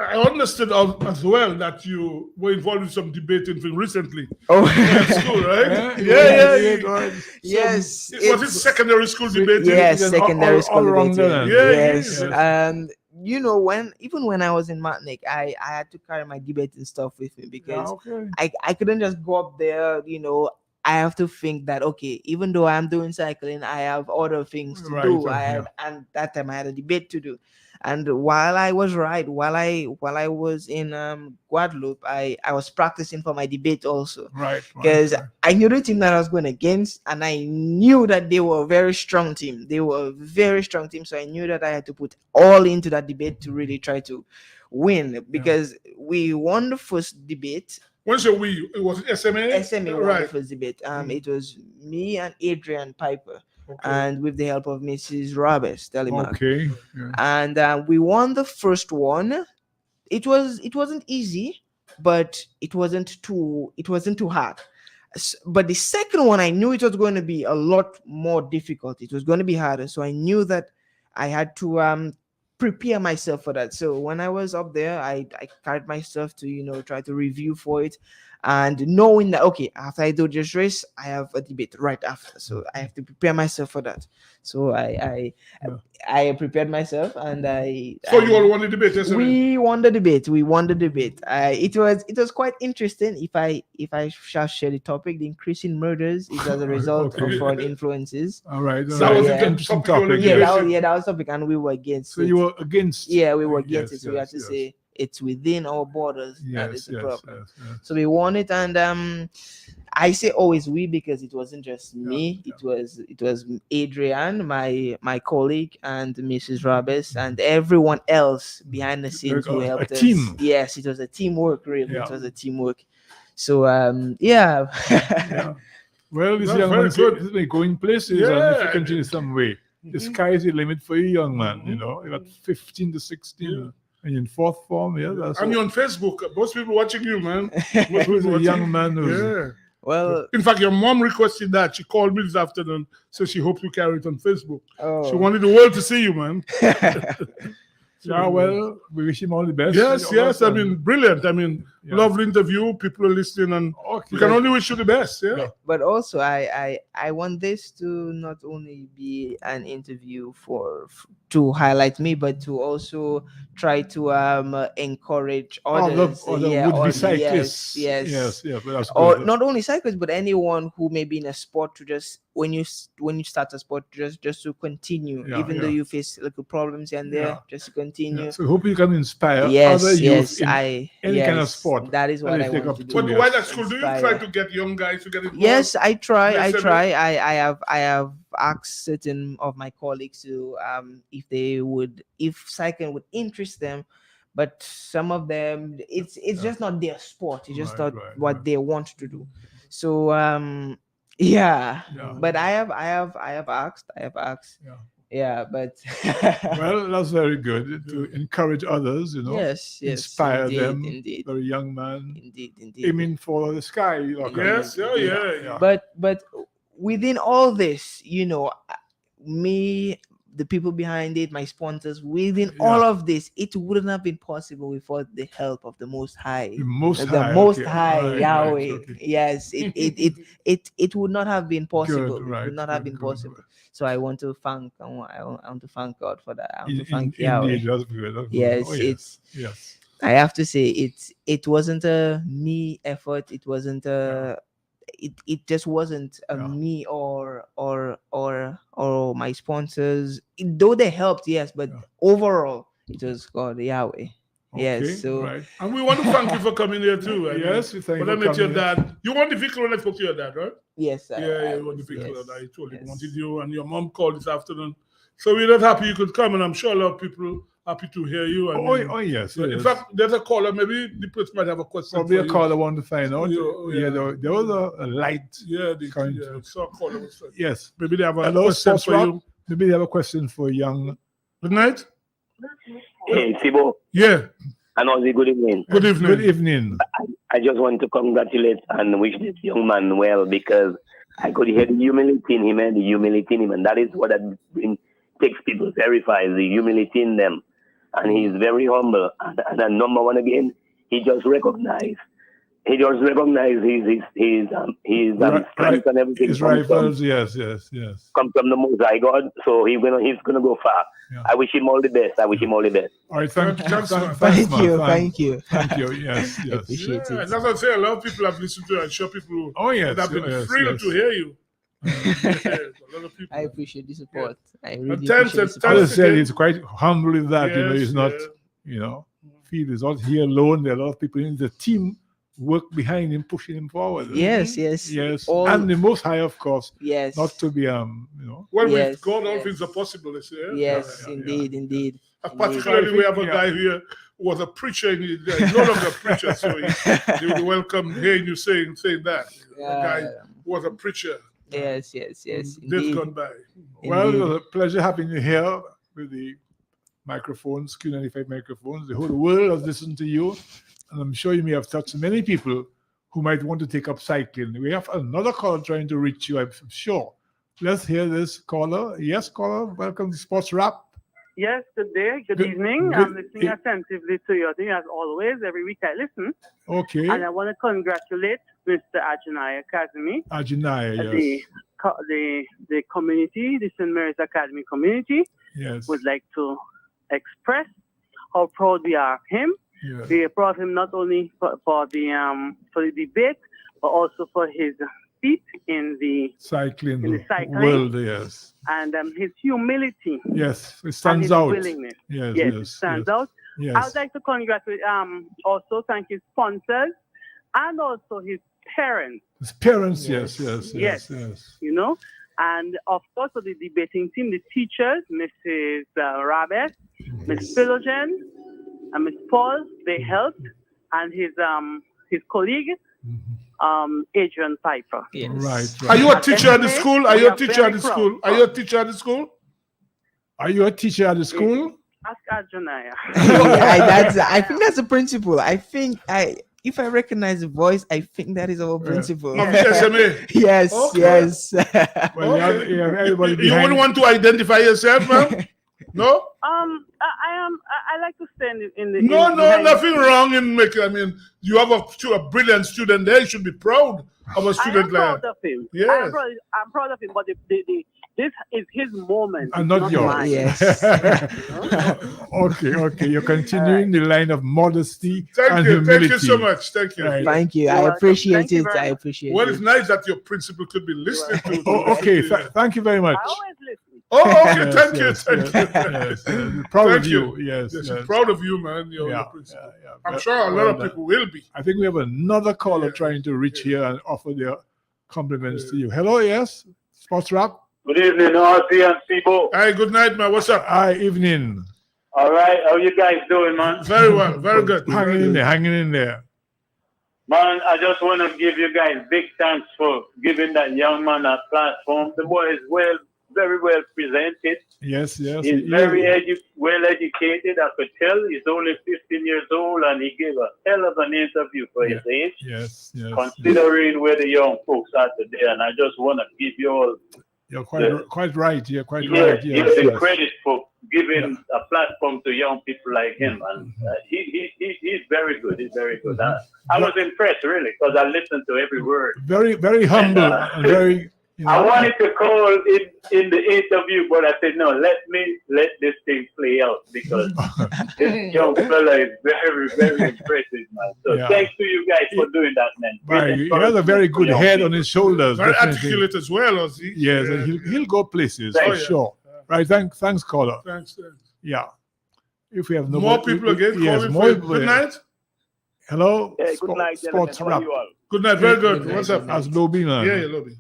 I understood as well that you were involved in some debating thing recently Oh, at school, right? yeah. yes. Was it secondary school debating? Yes, All- secondary all school around debating. there. Yes. Yes. And you know, when I was in Martinique, I had to carry my debating stuff with me because okay. I couldn't just go up there, you know. I have to think that okay, even though I'm doing cycling, I have other things to Right, do. yeah. And that time I had a debate to do. And while I was was in Guadeloupe, I was practicing for my debate also. Right. Because right. I knew the team that I was going against, and I knew that they were a very strong team. They were a very strong team, so I knew that I had to put all into that debate to really try to win. Because we won the first debate. When say we, it was SMA? SMA won the Right. first debate. It was me and Adrian Piper, Okay. and with the help of Mrs. Roberts Telemark. Okay. Yeah. And we won the first one. It wasn't easy, but it wasn't too hard. But the second one, I knew it was going to be a lot more difficult. It was going to be harder, so I knew that I had to prepare myself for that. So when I was up there, I carried myself to try to review for it, and knowing that okay, after I do this race, I have a debate right after, so I have to prepare myself for that. So I prepared myself, and So you all won the debate, SMA? we won the debate. It was quite interesting. If I shall share the topic, the increase in murders is as a result Okay. of foreign influences. All right. So that was yeah. the Interesting topic you topic. wanted to yes. debate. That was topic, and we were against So it. you were against. Yeah, we were against Yes, it. So we had to yes. say it's within our borders. That Yes. is the Yes. problem. Yes. So we won it, and I say always we because it wasn't just me. Yeah. It was Adrian, my colleague, and Mrs. Roberts, and everyone else behind the scenes who A helped us. team. Yes, it was a teamwork. Really, Yeah. it was a teamwork. So yeah. Yeah. Well, this That's young very man good. is like going places, and if Yeah. you continue some way, the sky is the limit for you, young man. You know, you got 15 to 16, Yeah. and you're in fourth form. Yeah, that's And you're on Facebook. Most people watching you, man. Most who's people a watching young you. man who's Yeah. Well, In fact, your mom requested that. She called me this afternoon, so she hopes you carry it on Facebook. oh. She wanted the world to see you, man. Yeah, well, we wish him all the best. Yes, yes. I mean, brilliant. I mean, Yeah. lovely interview. People are listening, and Okay. we can only wish you the best. Yeah. But also, I want this to not only be an interview to highlight me, but to also try to encourage others. Other Yeah, would-be or- cyclists. yes. Yes, but that's Or good. not only cyclists, but anyone who may be in a sport to just when you start a sport, just to continue, Yeah, even though yeah. you face little problems here and there, Yeah. just to continue. Yeah, so hope you can inspire Yes, other youth yes, in any kind of yes, sport. that is what That I they take want up to do. to. But Yes. while at school, do you try Inspire. to get young guys to get involved? Yes, I try. Yes, I have asked certain of my colleagues to if cycling would interest them, but some of them it's just not their sport. It's just not what they want to do. So yeah. But I have asked. Yeah, but Well, that's very good to encourage others, yes, inspire indeed, them. indeed. Very young man, Indeed. aiming for the sky. Yes, yeah. But within all this, me, the people behind it, my sponsors, within all of this, it wouldn't have been possible without the help of the Most High. The Most The High, Most okay. High, Right, Yahweh. okay. Yes, it would not have been possible. Good, right, It would not have good, been good. possible. So I want to thank God for that. I want to In- thank in- Yahweh. Indeed, that's good. That's good. Yes, Oh, yes. I have to say it wasn't a me effort. It wasn't a it just wasn't me or my sponsors, though they helped, yes, but overall it was God, Yahweh. Yes, so right. And we want to thank you for coming here too. I Yes, mean, we thank you when I for met your coming here. dad, you want the vehicle when I spoke to your dad, right? yes, Yeah, you want the vehicle. yes, And I told him yes. wanted you, and your mom called this afternoon. So we're not happy you could come, and I'm sure a lot of people happy to hear you. I mean, Oh, yes. in yes. fact, there's a caller. Maybe the person might have a question. Probably for a you. caller want to find out. Yeah. There was a light. Yeah, Current. so a caller was Yes. maybe they have a Hello, question Sports for Rock. you. Maybe they have a question for young. Good night. Hey, Sibo Yeah. and Ozie, good evening. Good evening. Good evening. I just want to congratulate and wish this young man well because I could hear the humility in him and that is what takes people to verify the humility in them. And he's very humble. And number one again, he just recognized his strength and everything. His rivals, yes. Come from the Most High God, so he's gonna go far. Yeah. I wish him all the best. All right, thank you. Yes. Appreciate Yeah, it. that's what I say. A lot of people have listened to it. I'm sure people Yes, have been yes, thrilled yes. to hear you. Yes, a lot of people. I appreciate the support. I really And thanks, appreciate the and As I support. said, he's quite humble in that. Yes, He's not, yeah. feel he's not here alone. There are a lot of people in the team work behind him, pushing him forward. Yes. All- And the Most High, of course, Yes. not to be, Well, Yes, with God, all yes. things are possible. They say, Yes, Yeah. indeed. And particularly, we have a Yeah. guy here who was a preacher, and he's no longer a preacher, so he would welcome hearing you saying that. A guy who was a preacher. Yes. Days Indeed. gone by. Well, it was a pleasure having you here with the microphones, Q95 microphones. The whole world has listened to you, and I'm sure you may have touched many people who might want to take up cycling. We have another caller trying to reach you, I'm sure. Let's hear this caller. Yes, caller, welcome to Sports Wrap. Yes, good day, good Good- evening. good- I'm listening attentively to your thing as always. Every week I listen. Okay, And I want to congratulate Mr. Ajinaya Kazumi, Ajinaya, yes. the community, the St. Mary's Academy community. Yes, Would like to express how proud we are of him. yes. We are proud of him not only for the debate, but also for his feat in the Cycling cycling. world, yes. and his humility Yes, it and stands his out. willingness. Yes, It stands out. I Yes, would like to congratulate, also thank his sponsors and also his parents, his parents, Yes. yes. you know, and of course for the debating team, the teachers, Mrs. Rabes, Ms. Philogen, and Ms. Paul, they helped, and his colleague, Adrian Piper. Yes. Right. Are you a teacher at the Anyway, school? Are we you a are teacher at very the school? Are you a teacher at the school? Are you a teacher at the school? Ask Adjonaya. I think that's the principle. If I recognize the voice, I think that is our principle. Of the SMA? Yes, Okay. yes. Well, you have everybody You behind. wouldn't want to identify yourself, man? No? I like to stand in the. No, in, no, behind- nothing wrong in making. I mean, you have a brilliant student there. You should be proud of a I student am like proud of him. Yes. I'm proud of him, but this is his moment. And It's not yours. mine. Yes. Okay. You're continuing the line of modesty Thank and you. humility. Thank you so much. Thank you. Right. Thank you. You're I welcome. appreciate Thank you it. very I much. appreciate Well, it. it's nice that your principal could be listening to. Oh, okay. Thank you very much. I always listen. Oh, okay. Yes, Thank you. yes, Thank yes, you. yes. Proud Thank of you. Yes, Yes, yes. proud of you, man. You're Yeah, your principal. yeah. I'm sure a lot Well of done. people will be. I think we have another caller trying to reach here and offer their compliments to you. Hello, yes, Sports Rap. Good evening, Ozie and Sibo. Hi, good night, man. What's up? Hi, evening. All right, how you guys doing, man? Very well. Very good. Hanging in there, hanging in there. Man, I just want to give you guys big thanks for giving that young man a platform. The boy is very well presented. Yes. He's very well educated. I could tell he's only 15 years old, and he gave a hell of an interview for his age. Yes. Considering where the young folks are today, and I just want to give you all You're quite right. You're quite yes, right. give Yes, the yes. credit for giving a platform to young people like him, and he's very good. He's very good. I was impressed really because I listened to every word. Very humble and very. I wanted to call in the interview, but I said no. Let this thing play out because this young fella is very impressive, man. So thanks to you guys for doing that, man. Right. He has a very good head on his shoulders. Very definitely. articulate as well, Ozie. Yes, and he'll go places Thank for you. sure. Right. Thanks, caller. Thanks. Yeah. If we have no More people again. Yes, calling more for you. people. Good night. Hello. Yeah, good night, gentlemen. Sports How are Rap. you all? Good night. Very good. Good night. What's up? As Lobby, man. Yeah, Lobby.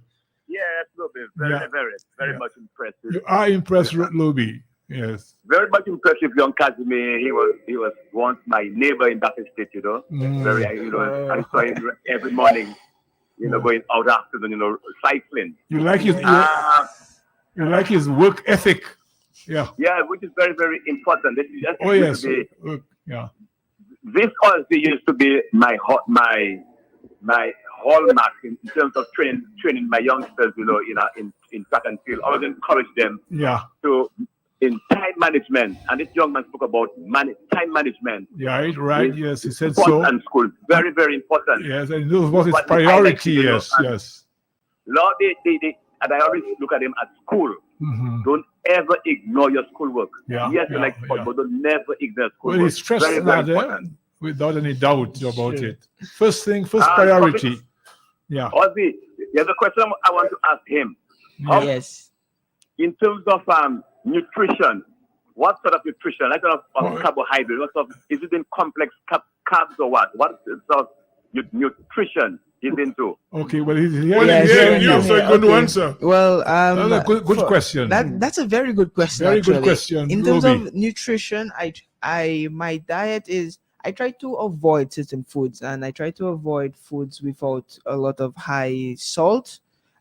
Yeah, absolutely. Very much impressed. You are impressed, Lobby. Yes. Very much impressed with young Casimir. He was once my neighbor in that estate, you know. Very, I saw him every morning, going out afternoon, cycling. You like his work ethic. Yeah. Yeah, which is very important. This is Oh yes. yeah. This also used to be my hallmark in terms of training my youngsters, in track and field. I always encourage them in time management. And this young man spoke about time management. Yeah, right. Yes, he said Sports so. and school, very important. Yes, and this was his But priority. highlighted, Yes. Lord, they and I always look at them at school. Mm-hmm. Don't ever ignore your schoolwork. Yeah, Yes, you yeah, like sport, yeah. but don't never ignore schoolwork. Well, he stressed very that important. without any doubt about it. First priority. Yeah. Ozie, there's a question I want to ask him. Yes. In terms of nutrition, what sort of nutrition? Like sort of carbohydrate? What sort of, is it in complex carbs or what? What sort of nutrition he's into? Okay, well, he's Well, hearing you, so he's going to answer. Well, that's a good question. That's a very good question. Very actually. good question. In terms Roby. of nutrition, my diet is I try to avoid certain foods, and I try to avoid foods without a lot of high salt.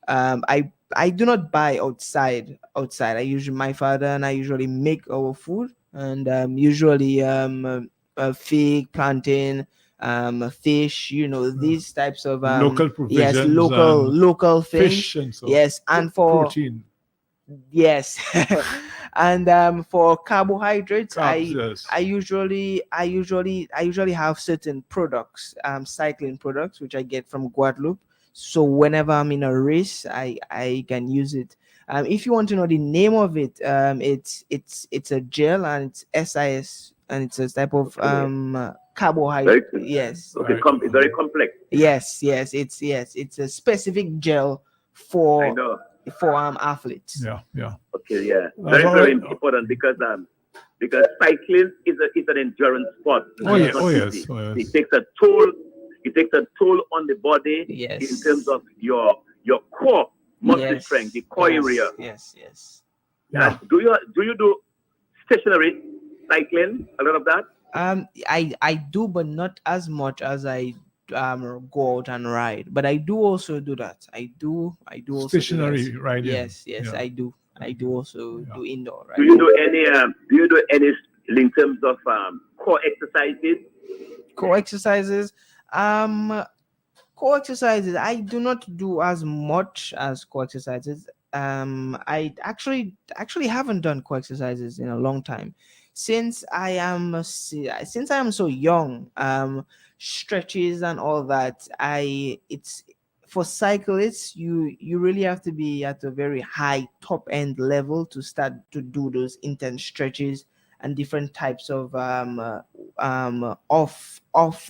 I do not buy outside. My father and I usually make our food, and usually fig, plantain, fish. These types of local provisions. Yes, local things. Fish and so. Yes, and for protein. Yes. And for carbohydrates, Carbs, I usually have certain products, cycling products, which I get from Guadeloupe. So whenever I'm in a race, I can use it. If you want to know the name of it, it's a gel, and it's SIS, and it's a type of carbohydrate. Yes. Okay, it's very complex. Yes. It's a specific gel for I know. Athletes. Yeah. Okay, yeah. That's all Very right. important because cycling is an endurance sport. Oh, It's yeah. not Oh, easy. yes. Oh, yes. It takes a toll. It takes a toll on the body Yes. in terms of your core muscle strength, the core area. Yes. Yeah. And do you do stationary cycling? A lot of that. I do, but not as much as I go out and ride. But I do also do that. I do also Stationary do that. riding. Yes, Yeah. I do. I do also do indoor. Right? Do you do any in terms of core exercises? Core exercises? Core exercises, I do not do as much as core exercises. I actually haven't done core exercises in a long time. Since I am so young, stretches and all that, it's for cyclists, you really have to be at a very high top end level to start to do those intense stretches and different types of off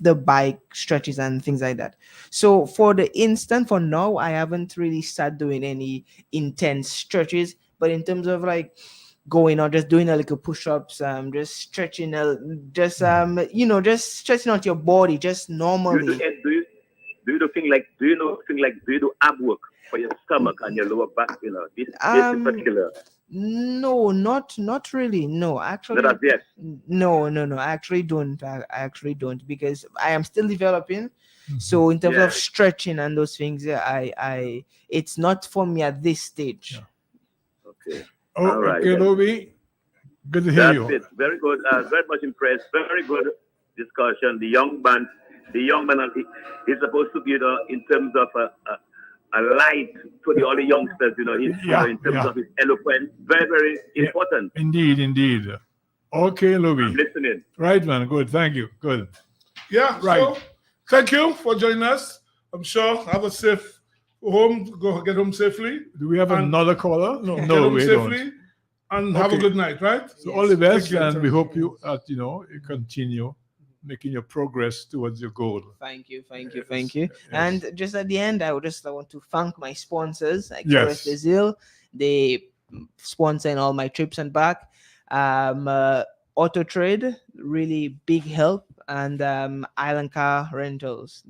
the bike stretches and things like that. So for now, I haven't really started doing any intense stretches, but in terms of like going or just doing a little push-ups, just stretching, just stretching out your body just normally. Do you do ab work for your stomach and your lower back? This in particular. No, not really. No, actually, Not as yet. No. I actually don't. I actually don't, because I am still developing. So in terms of stretching and those things, I it's not for me at this stage. Okay. Oh, all right. Okay, Lobby. Good to hear you. It. Very good. Very much impressed. Very good discussion. The young man is supposed to be, in terms of a light to the other youngsters. In terms of his eloquence, very, very important. Indeed. Okay, Lobby. I'm listening. Right, man. Good. Thank you. Good. Yeah. Right. So, thank you for joining us. I'm sure have a safe home. Go get home safely. Do we have another caller? No, get No, home we safely. don't. And have a good night, right? So all the best, Thank you, and sir. we hope you continue making your progress towards your goal. Thank you. And just at the end, I want to thank my sponsors, like Yes. Brazil. They sponsor in all my trips and back. Auto Trade, really big help, and Island Car Rentals.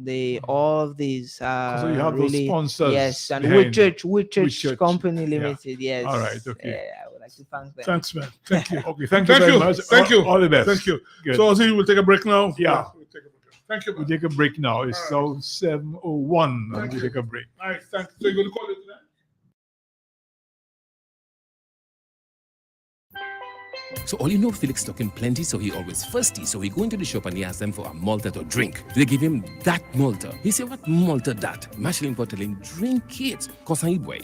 All of these So you have those really sponsors. yes, and behind Whitchurch Company Limited. Yes. All right. Okay. Yeah, I would like to thank them. Thanks, man. Thank you. Okay. Thank you very much. Thank you. All the best. Thank you. Good. So, Ozie, we'll take a break now. Yeah. We'll take a break. Thank you, We man. take a break now. It's now 7:01, and Thank we you. take a break. All right, thanks. So, you're going to call it today? So all you know, Felix talking plenty, so he always thirsty. So he go into the shop and he ask them for a Malta to drink. They give him that Malta. He say, what Malta that? Mashling for telling, drink it. Cause he boy,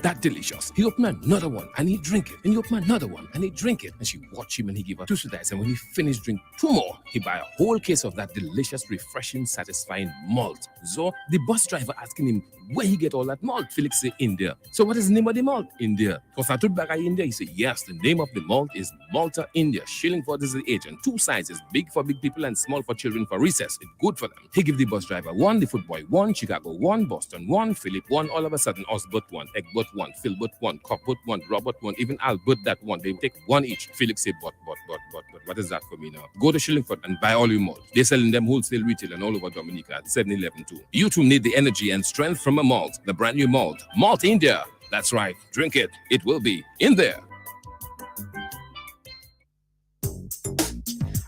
that delicious. He open another one and he drink it. And he open another one and he drink it. And she watch him and he give her 2 slices. And when he finish drink 2 more, he buy a whole case of that delicious, refreshing, satisfying malt. So the bus driver asking him where he get all that malt. Felix say, India. So what is the name of the malt? India. Cause I took back India. He said, yes, the name of the malt is Malta, India. Shillingford is the agent. 2 sizes, big for big people and small for children for recess. It's good for them. He give the bus driver 1, the footboy 1, Chicago 1, Boston 1, Philip 1. All of a sudden, Osbert 1, Egbert 1, Philbert 1, Cockbert 1, Robert 1, even Albert that 1. They take 1 each. Felix say, but. What is that for me now? Go to Shillingford and buy all your malt. They're selling them wholesale, retail, and all over Dominica at 7-Eleven too. You too need the energy and strength from a malt. The brand new malt. Malt India. That's right. Drink it. It will be in there.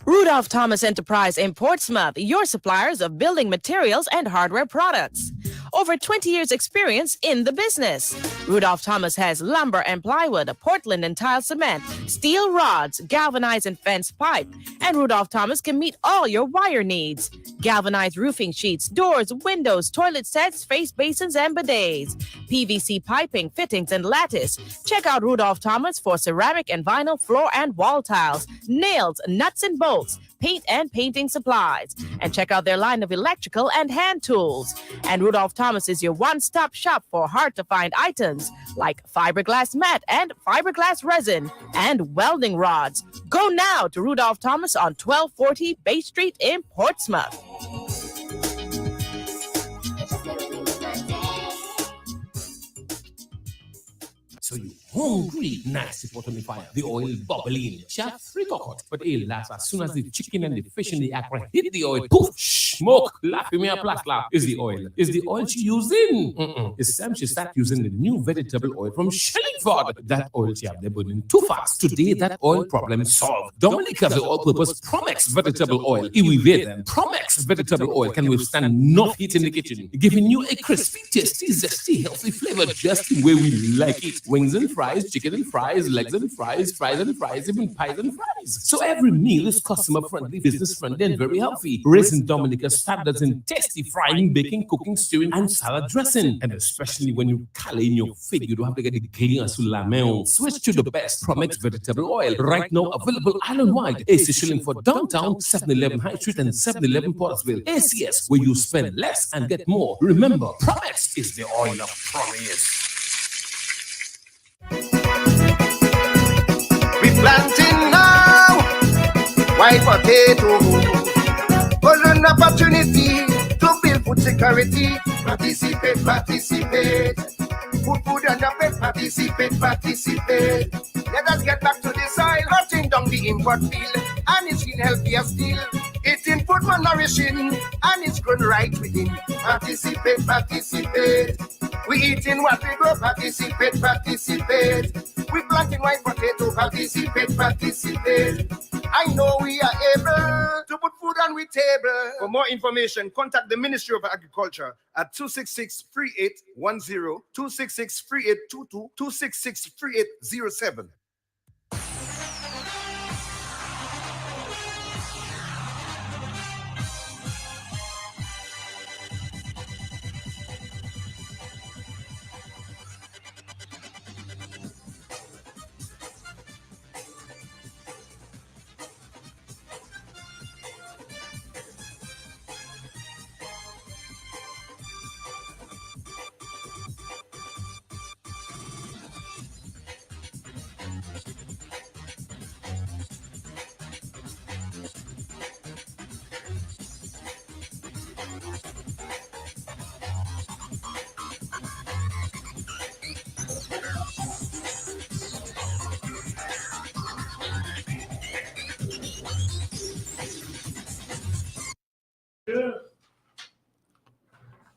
Rudolph Thomas Enterprise in Portsmouth, your suppliers of building materials and hardware products. Over 20 years experience in the business. Rudolph Thomas has lumber and plywood, Portland and tile cement, steel rods, galvanized and fence pipe, and Rudolph Thomas can meet all your wire needs. Galvanized roofing sheets, doors, windows, toilet sets, face basins, and bidets. PVC piping, fittings, and lattice. Check out Rudolph Thomas for ceramic and vinyl floor and wall tiles, nails, nuts and bolts, paint and painting supplies. And check out their line of electrical and hand tools. And Rudolph Thomas is your one-stop shop for hard-to-find items like fiberglass mat and fiberglass resin and welding rods. Go now to Rudolph Thomas on 1240 Bay Street in Portsmouth. So you hungry, nasty pot on the fire, the oil bubbling, chef 3 Lockhart. But it lasts as soon as the chicken and the fish in the aquarium hit the oil, poof, smoke, laughing me a plus laugh. Is the oil she using? It's time she start using the new vegetable oil from Shillingford. That oil she have they burning too fast. Today that oil problem solved. Dominica the all-purpose Promex vegetable oil. Elevate them. Promex vegetable oil can withstand enough heat in the kitchen, giving you a crispy, tasty, zesty, healthy flavor just the way we like it. Wings and fries, chicken and fries, legs and fries, even pies and fries. So every meal is customer friendly, business friendly, and very healthy. Raising Dominica's standards in tasty frying, baking, cooking, stewing, and salad dressing. And especially when you color in your fig, you don't have to get the clean sous la main. Switch to the best Promex vegetable oil. Right now available island-wide. AC shilling for downtown, 7-Eleven High Street, and 7-Eleven Portersville. ACS, where you spend less and get more. Remember, Promex is the oil of promise. We planting now, white potato. Golden opportunity to build food security. Participate, participate. Food and up, participate. Let us get back to the soil, cutting down the import field, and it's been healthier still. Eating food more nourishing, and it's grown right within. Participate. We eating what we grow, participate. We planting white potato, participate. I know we are able to put food on the table. For more information, contact the Ministry of Agriculture at 266-3810, 266-3822, 266-3807.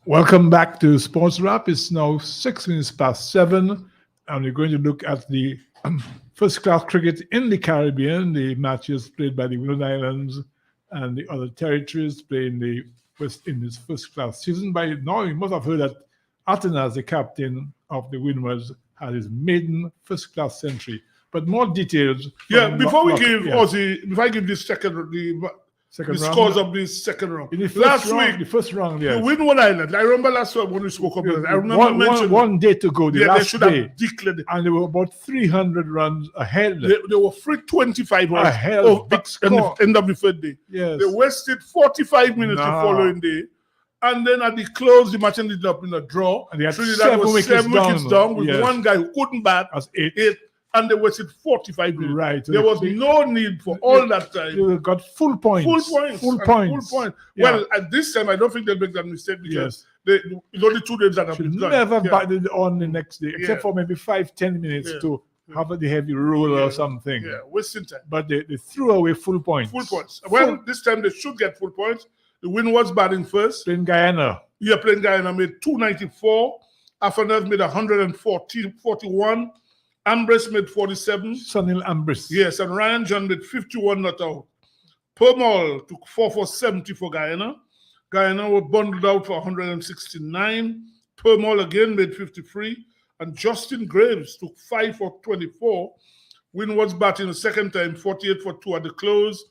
Welcome back to Sports Wrap. It's now 6 minutes past 7, and we're going to look at the first-class cricket in the Caribbean, the matches played by the Windward Islands and the other territories playing in this first-class season. By now, you must have heard that Atenas, the captain of the Windwards, had his maiden first-class century. But more details. Yeah, before we give Ozie, before I give this the scores of this second round. In the first round, yes. The Windward Island. I remember last week when we spoke about it. I remember mentioning one day to go. The last they should day, have declared it. and they were about 300 runs ahead. They were 25 runs ahead. Big score. End of the third day. Yes. They wasted 45 minutes the following day. And then at the close, the match ended up in a draw. And they had Trinidad was 7 wickets down with one guy who couldn't bat. That's eight. And they wasted 45 minutes. Right. There was no need for all that time. They got full points. Full points. Yeah. Well, at this time, I don't think they'll make that mistake because it's only 2 days that have been done. Never batted on the next day, except for maybe 5-10 minutes to have the heavy roll or something. Yeah, wasting time. But they threw away full points. Well, this time they should get full points. The Windwards batting first. Playing Guyana. Yeah, playing Guyana made 294. Afanas made 141. Ambrose made 47. Sunil Ambrose. Yes, and Ryan John made 51 not out. Permal took 4 for 70 for Guyana. Guyana were bundled out for 169. Permal again made 53. And Justin Graves took 5 for 24. Windward's batting the second time, 48 for 2 at the close.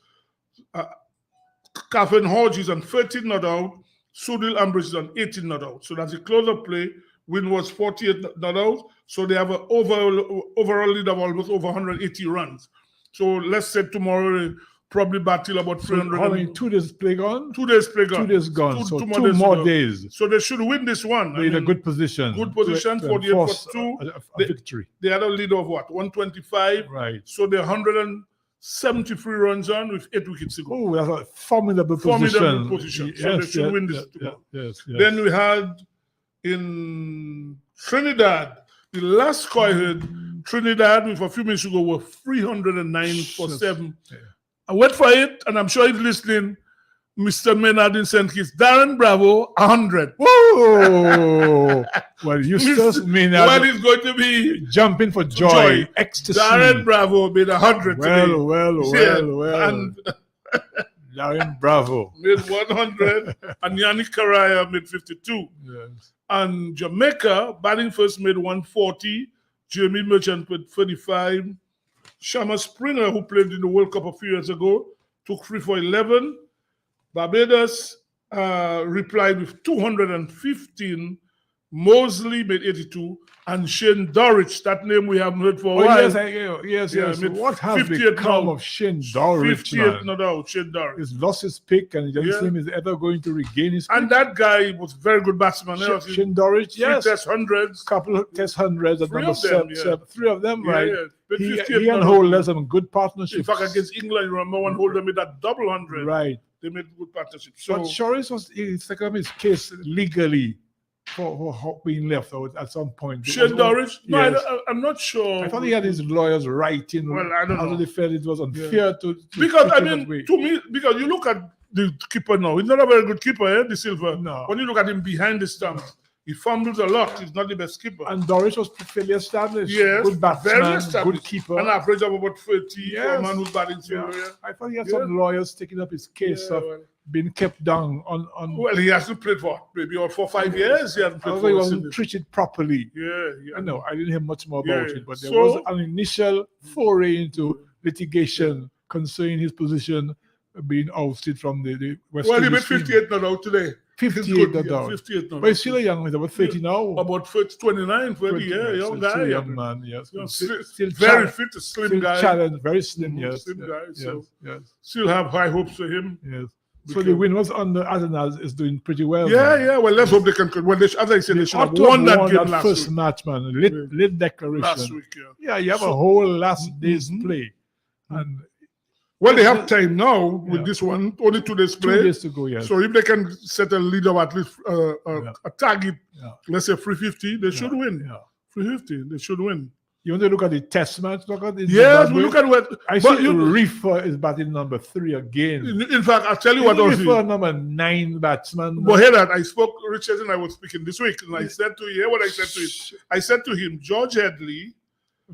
Catherine Hodges on 13 not out. Sunil Ambrose is on 18 not out. So that's a close-up play. Windward's 48 not out. So they have an overall lead of almost over 180 runs. So let's say tomorrow probably bat till about 300. How many 2 days play gone? 2 days play gone. 2 days gone. So 2 days more gone. days. So they should win this one. They're in a good position. Good position, 48 for 2. A victory. They had a lead of what? 125. Right. So they're 173 runs on with 8 wickets to go. Oh, that's a formidable position. So they should win this. Yes. Then we had in Trinidad, the last score I heard, Trinidad with a few minutes ago were 309 for 7. Yeah. I went for it, and I'm sure he's listening. Mr. Maynard in St. Kitts, Darren Bravo, 100. Whoa! Well, Eustace Maynard. Well, he's going to be jumping for joy, ecstasy. Darren Bravo made 100 today. Well. And Darren Bravo made 100, and Yannick Karaya made 52. Yes. And Jamaica, batting first, made 140. Jeremy Merchant put 35. Shama Springer, who played in the World Cup a few years ago, took 3 for 11. Barbados replied with 215. Mosley made 82, and Shane Dorrich, that name we haven't heard for a while. Yes. made What has 58 become now. of Shane Dorrich, 58 man? no doubt, Shane Dorrich. He's lost his pick, and he doesn't seem he's ever going to regain his pick. And that guy was very good batsman. Shane Dorrich, yes. 3 test hundreds. Couple of test hundreds at number seven. 3 of them, right? But He 58 and Holder some good partnerships. In fact, against England, you remember when Holder made that double 100. Right. They made good partnerships. So, But Shoris was taking his case legally for being left out at some point. Shane Dorrich? No, yes. I'm not sure. I thought he had his lawyers writing. Well, I don't know. They felt it was unfair to because I treat him mean, that way. to me, because you look at the keeper now, he's not a very good keeper, the Silver. No. When you look at him behind the stumps, he fumbles a lot. He's not the best keeper. And Dorrich was fairly established. Yes, Good batsman, very established. good keeper. An average of about 30 for a Yes. man who's batting Yeah. so. I thought he had some lawyers taking up his case of being kept down on. Well, he hasn't played for maybe 4 or 5 years. He hasn't played Although he for wasn't Sydney. treated properly. Yeah. I know. I didn't hear much more about Yeah. it, but there So- was an initial foray into litigation concerning his position being ousted from the West Well, he Indies made team. 58 not out today. 58 Good, not out. 58 not But he's out. still a young, he's about 30 now. About 29, 30, yeah, young Still guy. a young man, yes. Still very fit, a slim still guy. challenged, very slim, yes. Slim guy. So yes. still have high hopes for him. Yes. So the win was under Arsenal is doing pretty well. Yeah, man. yeah. Well, let's hope they can. Well, as I said, they should have Ought to won that game last first week. match, man. Late declaration. Last week, yeah. Yeah, you have So- a whole last day's play. And Well, they have time now with this one. Only 2 days 2 play. days to go, yes. So if they can set a lead of at least a target, let's say 350, they should win. 350, they should win. You want to look at the test match? Look at the Yes, we look at what. I but see you- Reefer is batting number 3 again. In fact, I'll tell you what, Ozie. Reefer number 9 batsman. But hear that, I spoke, Richard and I was speaking this week, and I said to you, hear what I said to him. I said to him, George Headley,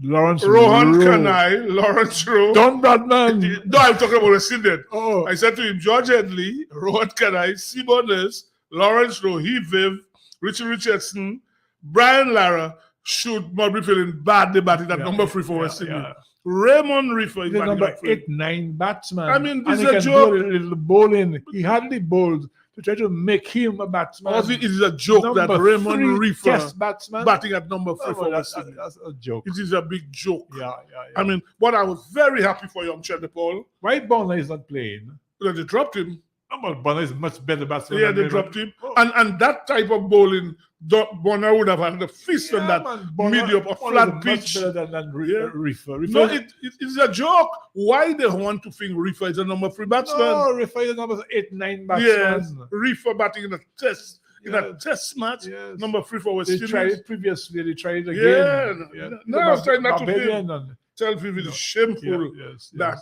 Lawrence Rohan Rowe. Kanai, Lawrence Rowe. Don Bradman. No, I'm talking about West Indian. Oh. I said to him, George Headley, Rohan Kanai, Sibonus, Lawrence Rowe, Heath Viv, Richard Richardson, Brian Lara should not be feeling badly batting at number 3 for West Indian. Raymond Reefer is He's batting number at 3. 8, 9 batsman. I mean, this and is he a can joke. do a little bowling. He hardly bowled to try to make him a batsman. Ozzie, it is a joke that Number Raymond 3 Reefer test batsman. batting at number 3 for Oh, West Indian. that's a joke. It is a big joke. Yeah. I mean, but I was very happy for young Paul. Why Bonner is not playing? Because they dropped him. But Bonner is much better batsman. Yeah, than they Raymond. dropped him. And that type of bowling, Bonner would have had a fist on that Bonner- medium or Bonner flat is much pitch. better than Reefer. No, it's a joke. Why they want to think Reefer is a number 3 batsman? No, Reefer is number 8, 9 batsman. Yes, Reefer batting in a test. In a test match, number 3 for West They Indies. tried it previously. They tried it Yeah, again. no, I was trying not to Barbarian feel. and- Tell people it's shameful Yes. that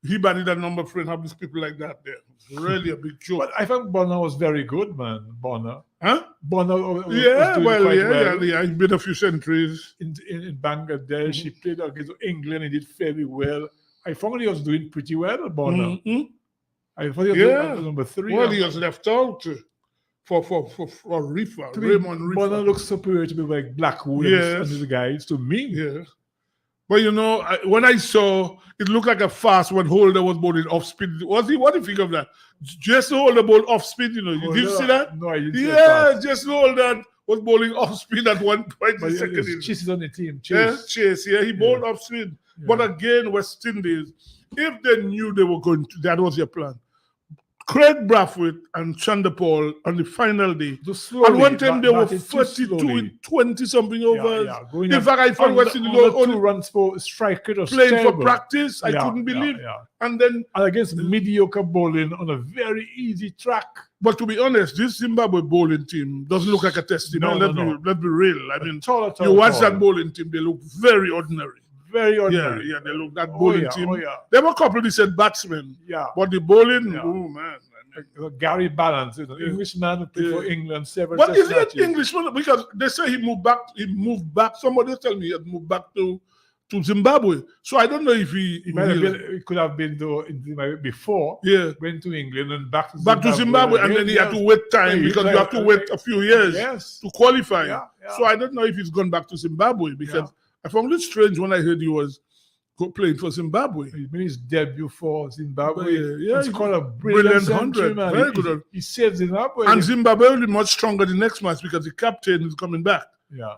he batted at number 3 and have these people like that there. It's really a big joke. But I think Bonner was very good, man. Bonner. Huh? Bonner was Yeah, doing well, quite yeah. He made a few centuries. In Bangladesh, he played against England. He did fairly well. I found he was doing pretty well, Bonner. I thought he was doing number 3. Well, he was left out for Reefer. To me, Raymond Reefer. Bonner looks superior to be like Blackwood and the guys to me. Yeah. But you know, when I saw it looked like a fast when Holder was bowling off speed. What do you think of that? Just Holder bowled off speed, you know. You didn't see that? No, I didn't see Yeah, that. just Holder was bowling off speed at one point in But the second. Chase is on the team. Chase, he bowled off speed. But again, West Indies, if they knew they were going to, that was their plan. Craig Brathwaite and Chanderpaul on the final day. At one time, they were 42 in 20-something overs. In fact, I found West Indies only 2 runs for striker playing for practice. I couldn't believe. And then against mediocre bowling on a very easy track. But to be honest, this Zimbabwe bowling team doesn't look like a test team. Let's be real. I mean, you watch that bowling team, they look very ordinary. Very ordinary. Yeah, they look that bowling team. There were a couple of decent batsmen. Yeah. But the bowling, oh man. Gary Balance, an Englishman who played for England several But is test it Englishman? Because they say he moved back. Somebody tell me he had moved back to Zimbabwe. So I don't know if he could have been before. Yeah. Went to England and back to Zimbabwe, and then he had to wait time because you have to wait a few years to qualify. So I don't know if he's gone back to Zimbabwe because I found it strange when I heard he was playing for Zimbabwe. He made his debut for Zimbabwe. Yeah, It's called a brilliant century, 100. man. Very good. He saved Zimbabwe. And Zimbabwe will be much stronger the next match because the captain is coming back.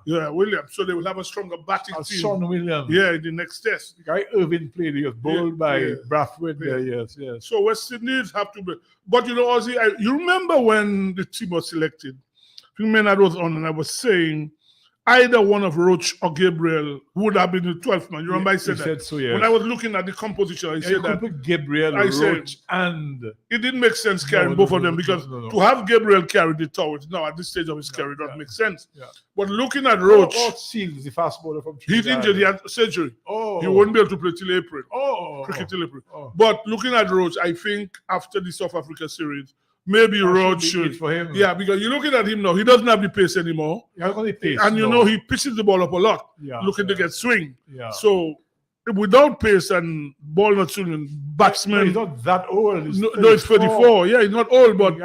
Yeah, Williams. So they will have a stronger batting team. Sean Williams. Yeah, in the next test. The guy Irvin played. He was bowled by Brathwaite. Yes. So West Indies have to be. But you know, Ozie, you remember when the team was selected? A few minutes I was on and I was saying either one of Roach or Gabriel would have been the 12th man. You remember I said that? Said so, yes. When I was looking at the composition, I said that. Put Gabriel, I said, Roach, and it didn't make sense carrying both of them because to have Gabriel carry the towers now at this stage of his career doesn't make sense. But looking at Roach, Seals, the fast bowler from he's injured. He had surgery. He won't be able to play till April. Cricket till April. But looking at Roach, I think after the South Africa series, maybe Roach should. For him. Yeah, because you're looking at him now. He doesn't have the pace anymore. And you know he pitches the ball up a lot, looking to get swing. So without pace and ball not swinging, batsman. He's not that old. No, he's 34. Yeah, he's not old, but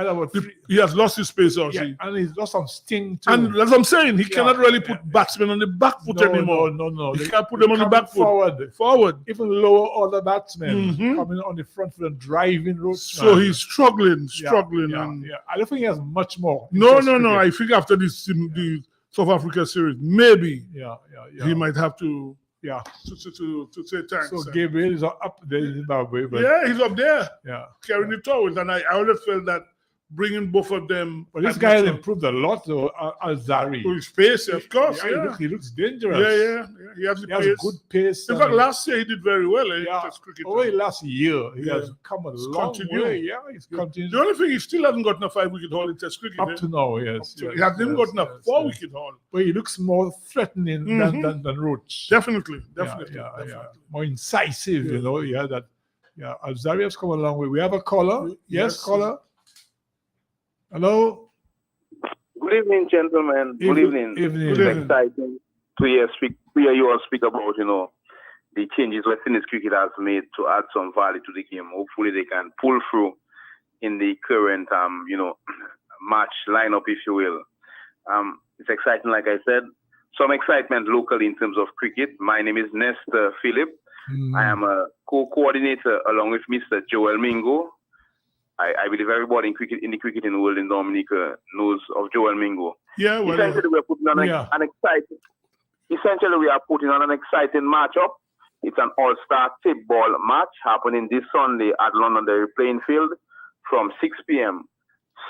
he has lost his pace also. And he's lost some sting too. And that's what I'm saying. He cannot really put batsmen on the back foot anymore. No. He can't put them on the back foot. Forward. Even lower other batsmen coming on the front foot and driving Roach. So he's struggling. I don't think he has much more. No. I think after the South Africa series, maybe he might have to to say thanks. So Gabriel is up there in Zimbabwe. But he's up there. Carrying the towels. And I always felt that bringing both of them. But this guy has improved a lot, though, Alzari. To his pace, of course. He looks dangerous. He has the pace. Has good pace. In fact, last year he did very well. Last year he has come a long way. Yeah, he's continued. The only thing, he still hasn't gotten a 5-wicket haul in Test cricket. Up to now, yes. He hasn't even gotten a 4-wicket haul. But he looks more threatening than Roach. Definitely. More incisive, you know. Alzari has come a long way. We have a caller. Yes, caller. Hello. Good evening, gentlemen. Good evening. It's exciting to hear you all speak about, the changes West Indies cricket has made to add some value to the game. Hopefully they can pull through in the current, match lineup, if you will. It's exciting, like I said. Some excitement locally in terms of cricket. My name is Nestor Philip. I am a co-coordinator along with Mr. Joel Mingo. I believe everybody in the cricketing world in Dominica knows of Joel Mingo. Essentially, we are putting on an exciting. Essentially, we are putting on an exciting matchup. It's an all-star tip ball match happening this Sunday at Londonderry Playing Field from 6 p.m.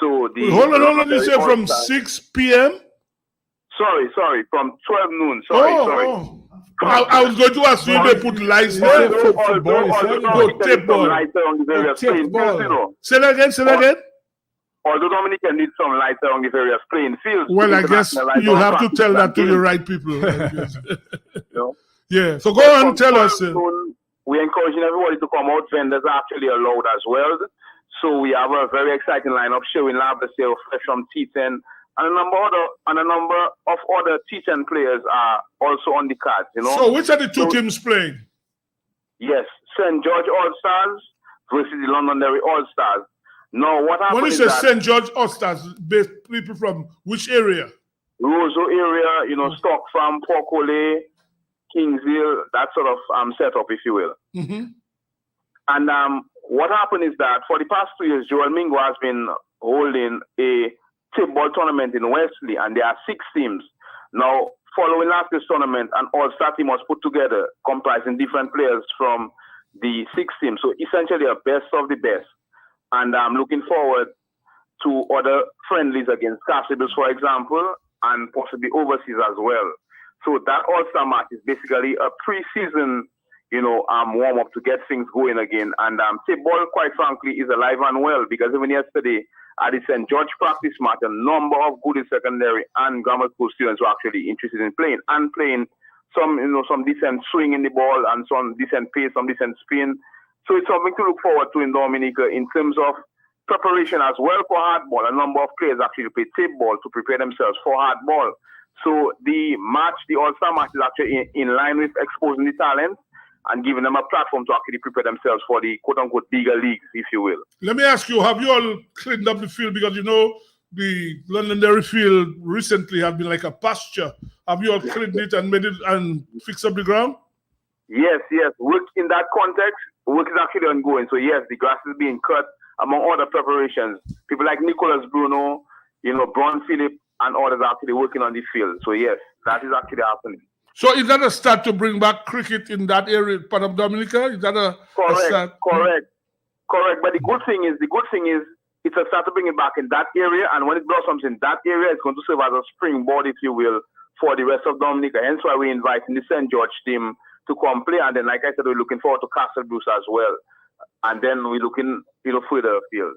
So hold on. You say from 6 p.m. Sorry, from 12 noon. Sorry. I was going to ask you if they put lights there. Tape ball. Say that again. Although Dominican needs some lights along the various playing fields. Well, I guess you have to tell that to the right people. Yeah, so go on and tell us. We're encouraging everybody to come out. Vendors are actually allowed as well. So we have a very exciting lineup showing Labasale, Fresh from T10, and a number of other T10 players are also on the cards. So which are the two teams playing? Yes, St. George All-Stars versus the Londonderry All-Stars. Now, what happened when you say St. George All-Stars, based people from which area? Roseau area, Stock Farm, Porkole, Kingsville, that sort of setup, if you will. And what happened is that for the past 2 years, Joel Mingo has been holding a tip ball tournament in Wesley, and there are 6 teams. Now, following last year's tournament, an all-star team was put together, comprising different players from the 6 teams. So essentially a best of the best. And I'm looking forward to other friendlies against Castles, for example, and possibly overseas as well. So that all-star match is basically a pre-season, warm-up to get things going again. And tip ball, quite frankly, is alive and well, because even yesterday at the St. George practice match, a number of good secondary and grammar school students were actually interested in playing some decent swing in the ball and some decent pace, some decent spin. So it's something to look forward to in Dominica in terms of preparation as well for hardball. A number of players actually play tip ball to prepare themselves for hardball. So the All-Star match is actually in line with exposing the talent and giving them a platform to actually prepare themselves for the quote-unquote bigger leagues, if you will. Let me ask you, have you all cleaned up the field? Because the Londonderry field recently has been like a pasture. Have you all cleaned it and made it and fixed up the ground? Yes. Work in that context, work is actually ongoing. So yes, the grass is being cut among other preparations. People like Nicholas Bruno, Bron Phillip, and others are actually working on the field. So yes, that is actually happening. So is that a start to bring back cricket in that area, part of Dominica? Is that a start? Correct. But the good thing is, it's a start to bring it back in that area, and when it blossoms in that area, it's going to serve as a springboard, if you will, for the rest of Dominica. Hence why we're inviting the St. George team to come play, and then, like I said, we're looking forward to Castle Bruce as well, and then we're looking, further afield.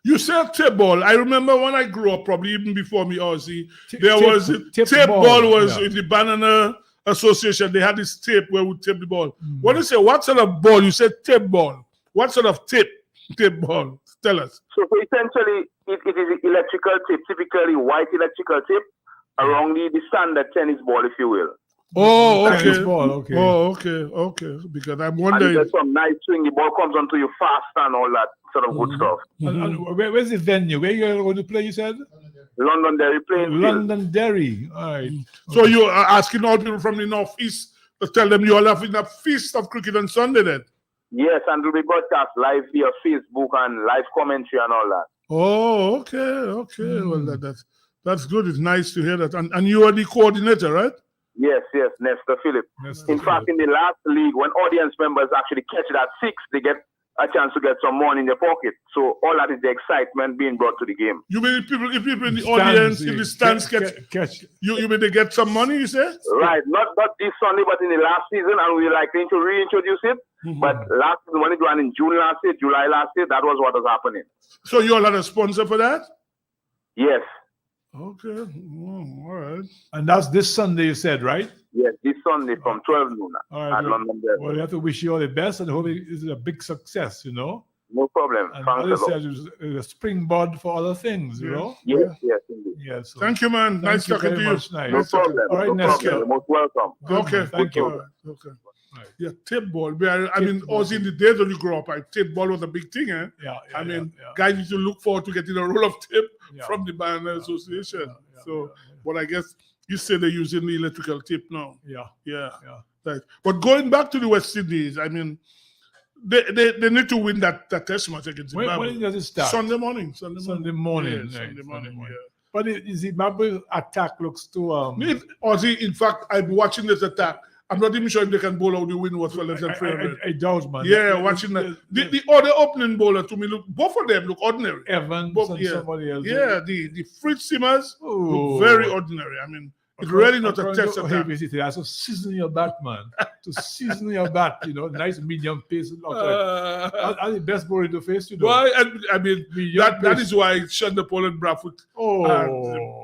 You said tape ball. I remember when I grew up, probably even before me, Ozie, tape ball was in the Banana Association. They had this tape where we tape the ball. When you say what sort of ball, you said tape ball. What sort of tape ball? Tell us. So essentially, it is electrical tape, typically white electrical tape, around the standard tennis ball, if you will. Oh, okay. Tennis ball, okay. Oh, okay. Because I'm wondering. And there's some nice swing. The ball comes onto you fast and all that sort of good stuff. And where's the venue? Where you're going to play, you said? Londonderry playing field. Londonderry. All right. So you're asking all people from the Northeast to tell them you're having a feast of cricket on Sunday then? Yes, and we'll be broadcast live via Facebook and live commentary and all that. Oh, okay. Well, that's good. It's nice to hear that. And you are the coordinator, right? Yes, Nestor Phillip. In fact, in the last league, when audience members actually catch it at 6, they get a chance to get some money in their pocket. So all that is the excitement being brought to the game. You mean if people in the audience, in the stands catch you mean they get some money, you say? Right. Not this Sunday, but in the last season, and we like to reintroduce it. But last season, when it ran in June last year, July last year, that was what was happening. So you all had a sponsor for that? Yes. Okay. Oh, all right. And that's this Sunday, you said, right? Yes, this Sunday from 12 noon at Londonderry. Well, we have to wish you all the best and hope it is a big success, No problem. And as I said, it's a springboard for other things, you know? Yes, indeed. Yes. So thank you, man. Nice talking to you. Nice. No problem. All right, Nestor. Most welcome. Okay. Thank you. Okay. Right. Yeah, tape ball. I mean, also in the days when you grew up, tape ball was a big thing, eh? I mean, guys used to look forward to getting a roll of tape from the Banana Association. But I guess you say they're using the electrical tape now. Yeah. Right. But going back to the West Indies, I mean, they need to win that test match against Zimbabwe. When does it start? Sunday morning. Sunday morning. Yeah, Sunday morning. But the Zimbabwe attack looks too. Ozzie, in fact, I'm watching this attack. I'm not even sure if they can bowl out the win was for less than 300. I doubt, man. Yeah, watching that. The other opening bowler to me both of them look ordinary. Evans and somebody else. Yeah, the Fritz Simmers look very ordinary. I mean, it's really not a test attack. To season your bat, man. To season your bat, nice medium pace. That's the best bowler to face, Well, I mean, that is why Shandapol and Bradford,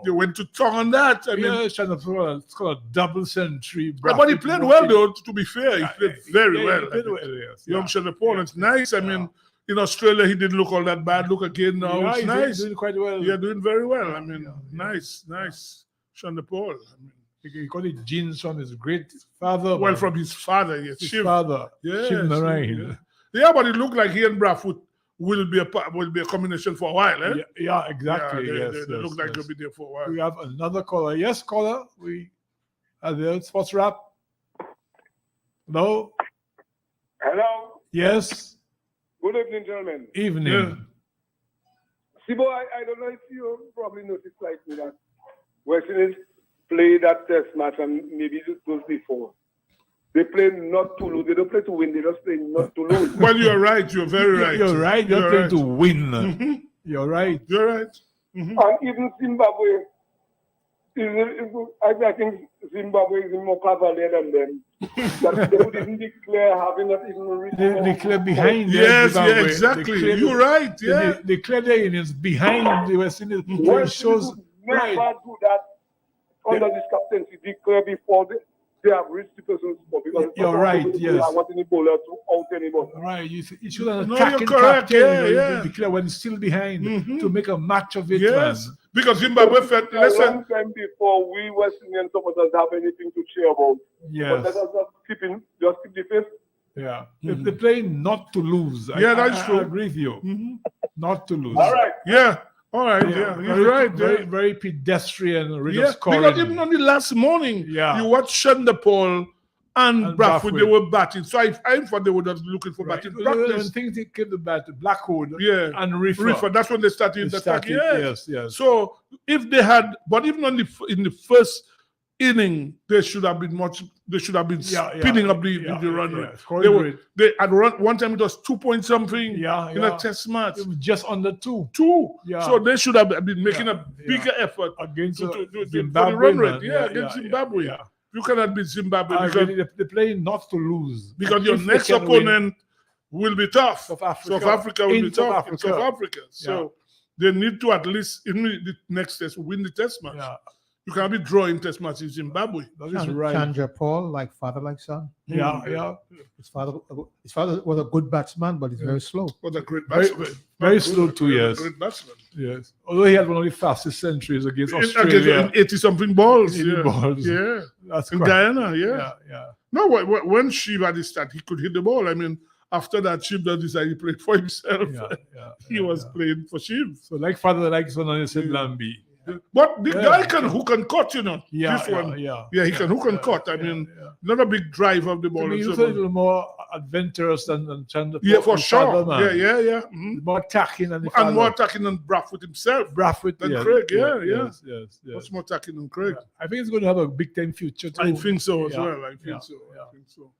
they went to tongue on that. I mean, Shandapol, it's called a double century. But he played well, though, to be fair. He played very well. He played well, yes. Young Shandapol, it's nice. I mean, in Australia, he didn't look all that bad. Look again now. It's nice. Doing quite well. Yeah, doing very well. I mean, nice. Shandapol. I mean, he got it genes from his great father. Well, from his father, yes. His father, Shiv Narayan. Yeah, but it looked like he and Bradford will be a combination for a while, eh? Yeah, exactly. They look like they'll be there for a while. We have another caller. Yes, caller. We are there. Sports Wrap. Hello. Hello. Yes. Good evening, gentlemen. Evening. Yeah. Sibo, I don't know if you probably noticed like me that West Indies play that test match and maybe it goes before. They play not to lose. They don't play to win. They just play not to lose. Well, you're right. You're very right. You're right. You're playing to win. You're right. You're right. And even Zimbabwe, I think Zimbabwe is more cavalier than them. That they would even declare having not even reached. They declare behind. Yes, exactly. You're right. Yeah. They declare their innings behind the West Indies. It shows. Never do that under this captaincy. Declare before they have reached the person's spot. Because you're right. Yes. I want any bowler to out anybody. Right. You should have you're correct. Yeah. Declare when still behind to make a match of it. Yes. Man. Because Zimbabwe felt a long time before we West Indian supporters have anything to cheer about. Yes. But let us just keep the faith. Yeah. They're playing not to lose. That's true. I agree with you. Not to lose. All right. Yeah. All right, you're right. Very, very pedestrian. Because even on the last morning, you watch Shandapol and Bradford, they were batting. So I thought they were just looking for batting practice. When things came to bat, Blackwood and Reefer. That's when they started the attack. Yes. So if they had, but even in the first inning, they should have been spinning up the run rate. They at one time it was 2 point something in a test match. It was just under 2. So they should have been making a bigger effort against the run rate. Against Zimbabwe. You cannot beat Zimbabwe because they're playing not to lose. Because your next opponent will be tough. South Africa will be tough in South Africa. So they need to at least in the next test win the test match. You can't be drawing test match in Zimbabwe. That is right. Chandra Paul, like father, like son. Yeah. His father was a good batsman, but he's very slow. Was a great batsman. Very slow too, yes. Great batsman. Yes. Although he had one of the fastest centuries against Australia. 80-something balls. 80 balls. Yeah. That's in correct. Guyana, yeah. No, when Shiv had his start, he could hit the ball. I mean, after that, Shiv decided he played for himself. He was playing for Shiv. So like father, like son, and he said Lambi. But the guy can hook and cut, you know. He can hook and cut. I mean, not a big drive of the ball. He's a little more adventurous than Chandler. Yeah, for sure. Mm-hmm. More attacking than more attacking than Bradford himself. Bradford than Craig. Yes. Much more attacking than Craig. I think he's going to have a big time future too. I think so as well. I think so.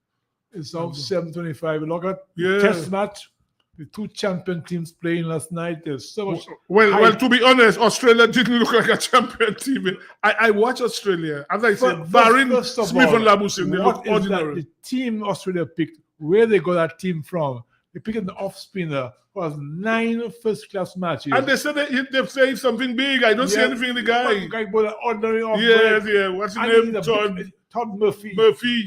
It's now 7:25. Look at test match. The two champion teams playing last night. There's so much. Well, to be honest, Australia didn't look like a champion team. I watched Australia. As I said, barring Smith and Labusin, they look ordinary. The team Australia picked, where they got that team from, they picked an off spinner. Was 9 first-class matches. And they said they've saved something big. I don't see anything in the guy. Guy bought an ordinary off. What's his name? Todd Murphy.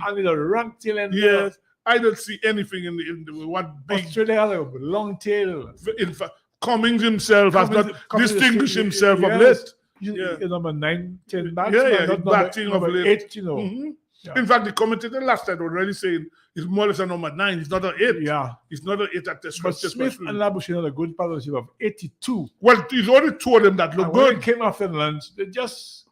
And with a rank tail end. Yes. I don't see anything in the what big. Australia has a long tail. In fact, Cummings himself has not distinguished himself of late. Number 9, 10 batsman. He's batting of late. 8, you know. Mm-hmm. In fact, the commentator last night already saying he's more or less a number 9. He's not an 8. Yeah. He's not an 8 at this But Smith and Labuschagne had a good partnership of 82. Well, there's only 2 of them that look good. When they came after lunch, they just...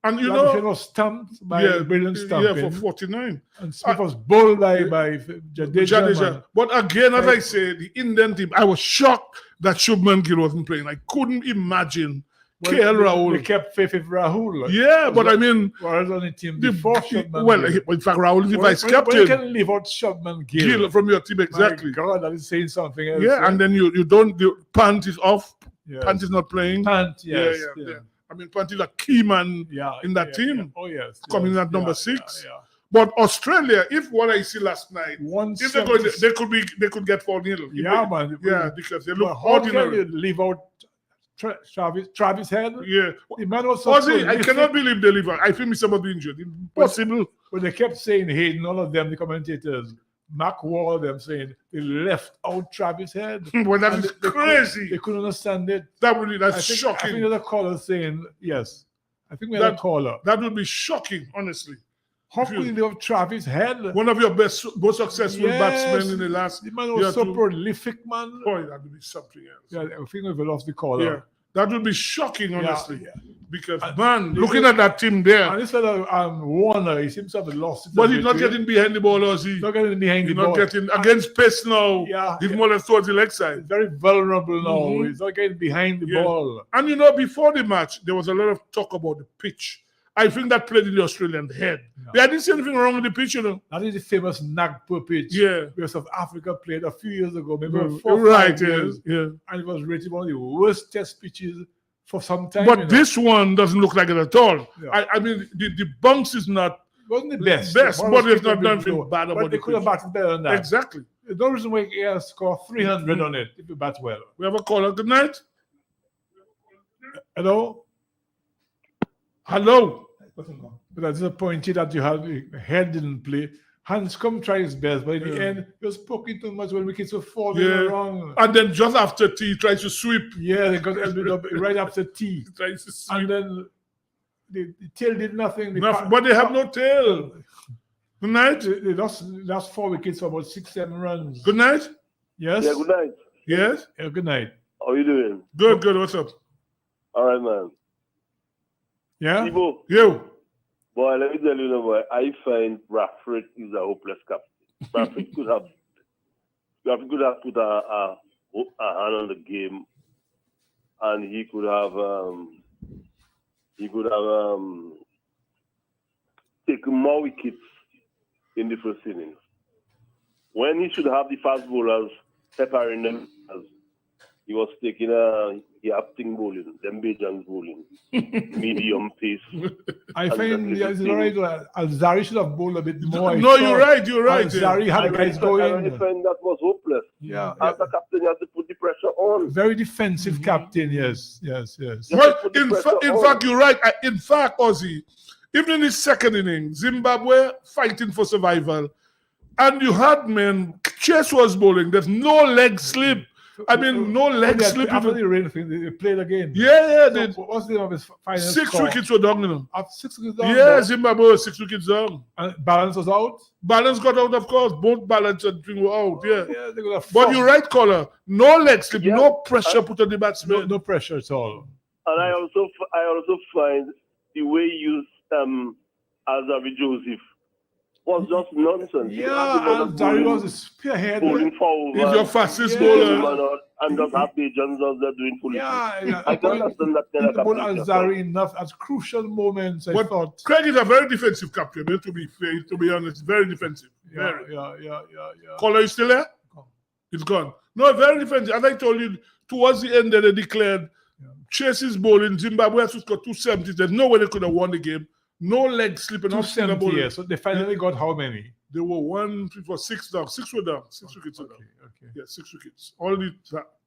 And you Labuschagne know, was stumped by brilliant stumping. Yeah, for 49. And Smith was bowled by Jadeja. But again, as I say, the Indian team, I was shocked that Shubman Gill wasn't playing. I couldn't imagine KL Rahul. They kept faith with Rahul. Yeah, but I mean, was on the team before Shubman Well, in fact, Rahul is the vice captain. You can leave out Shubman Gill from your team, exactly. My God, that is saying something else. Yeah, and then you don't, the Pant is off. Pant is not playing. Pant, yes. Yeah. I mean, Pant is a key man in that team. Yeah. Oh, yes. Coming at number 6. But Australia, if what I see last night, if they could get 4-0. Yeah, man. Yeah, because they look how ordinary. can you leave out Travis Head? Yeah. The man was Ozie, I cannot believe they leave out. I think somebody be injured. Impossible. But they kept saying Hayden, all of them, the commentators, Mark Wall, them saying they left out Travis Head. Well, that is crazy. They couldn't understand it. That's shocking. I think there's a caller saying, yes. I think we had a caller. That would be shocking, honestly. How could you leave Travis Head? One of your most successful batsmen in the last year. The man was so prolific, man. Boy, that would be something else. Yeah, I think we've lost the caller. Yeah. That would be shocking, honestly. Yeah. Because, man, looking at that team there. And this fellow, Warner, he seems to have lost it. But he's not getting behind the ball, Ozie. He's not getting behind the ball. He's not getting against pace now. Yeah. He's more or less towards the leg side. He's very vulnerable now. He's not getting behind the ball. And you know, before the match, there was a lot of talk about the pitch. I think that played in the Australian head. Yeah. I didn't see anything wrong with the pitch, you know. That is the famous Nagpur pitch. Yeah. Where South Africa played a few years ago, maybe 4 or 5 years. Yeah. And it was rated one of the worst test pitches for some time. But this one doesn't look like it at all. Yeah. I mean, the bounce is not... It wasn't the best. But it's not done anything bad about it. But they could have batted better than that. Exactly. There's no reason why you score 300 on it if you bat well. We have a caller. Good night. Hello? Hello? But I'm disappointed that you had Head didn't play. Hanscom tried his best, but in the end, he was poking too much when wickets were falling wrong. And then just after tea, he tried to sweep. Yeah, they got elbowed up right after tea. Tries to sweep. And then the tail did nothing. But they have no tail. Good night. They lost 4 wickets for about 6-7 runs. Good night. Yes? Yeah, good night. Yes? Yeah, good night. How are you doing? Good. What's up? All right, man. Yeah? Sibo. You. Boy, let me tell you, boy, I find Bradford is a hopeless captain. Bradford could have put a hand on the game, and he could have taken more wickets in the first innings. When he should have the fast bowlers preparing them, as he was taking the acting bowling, them Bajans bowling, medium pace. I find it's right. Alzari should have bowled a bit more. No, you're right. Alzari had the guys going. I find that was hopeless. Yeah. As a captain, you have to put the pressure on. Very defensive captain. Yes. Well, in fact, you're right. In fact, Ozie, even in his second inning, Zimbabwe fighting for survival, and you had men. Chase was bowling. There's no leg slip. I mean, no leg slip. After the rain, they played again. Yeah. What's the name of his final 6 score? wickets were down, you know. 6 wickets down. Yeah, Zimbabwe was 6 wickets down. And balance was out. Balance got out, of course. Both balance and thing were out. Yeah. They got a But you're right, caller. No leg slip, no pressure put on the batsman. No pressure at all. And I also find the way you used Alzari Joseph was just nonsense. Alzari was a spearhead. Bowling forward. He's your fastest bowler. And just have Bajans out there doing foolishness. I don't understand that kind of captain. Alzari enough at crucial moments. I thought. Craig is a very defensive captain. To be fair, to be honest, very defensive. Yeah. Caller, you still there? It's gone. No, very defensive. As I told you, towards the end, they declared Chase's bowling. Zimbabwe has to score 270. There's no way they could have won the game. No leg slipping off. 270. Yeah. So they finally got how many? They were 1, 3, 4, 6 down. 6 were down. 6 wickets were down. Okay. Yeah, 6 wickets. All the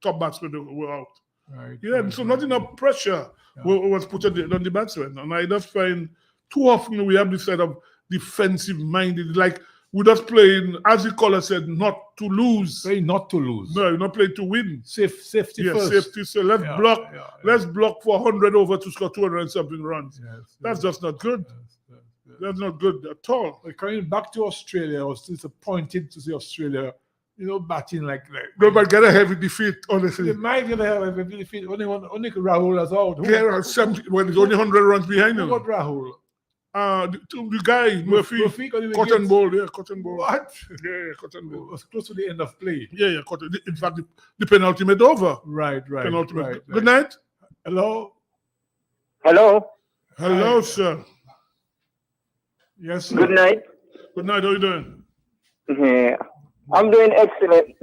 top batsmen were out. Right. Yeah, so not enough pressure was put on the batsmen. And I just find too often we have this sort of defensive minded, like we're just playing, as the caller said, not to lose. Playing not to lose. No, you're not playing to win. Safety first. Safety. So let's block. Let's block for 100 over to score 200 and something runs. That's just not good. That's not good at all. Coming back to Australia, I was disappointed to see Australia, batting like they might get a heavy defeat, honestly. They might get a heavy defeat. Only Rahul is out. When it's only 100 runs behind them. Who got Rahul? The guy, Murphy cotton ball. What? Yeah, cotton ball. It was close to the end of play. Yeah, cotton. In fact, the penalty made over. Right. Penultimate. Good night. Hello, sir. Yes, sir. Good night. Good night. How are you doing? Yeah, I'm doing excellent.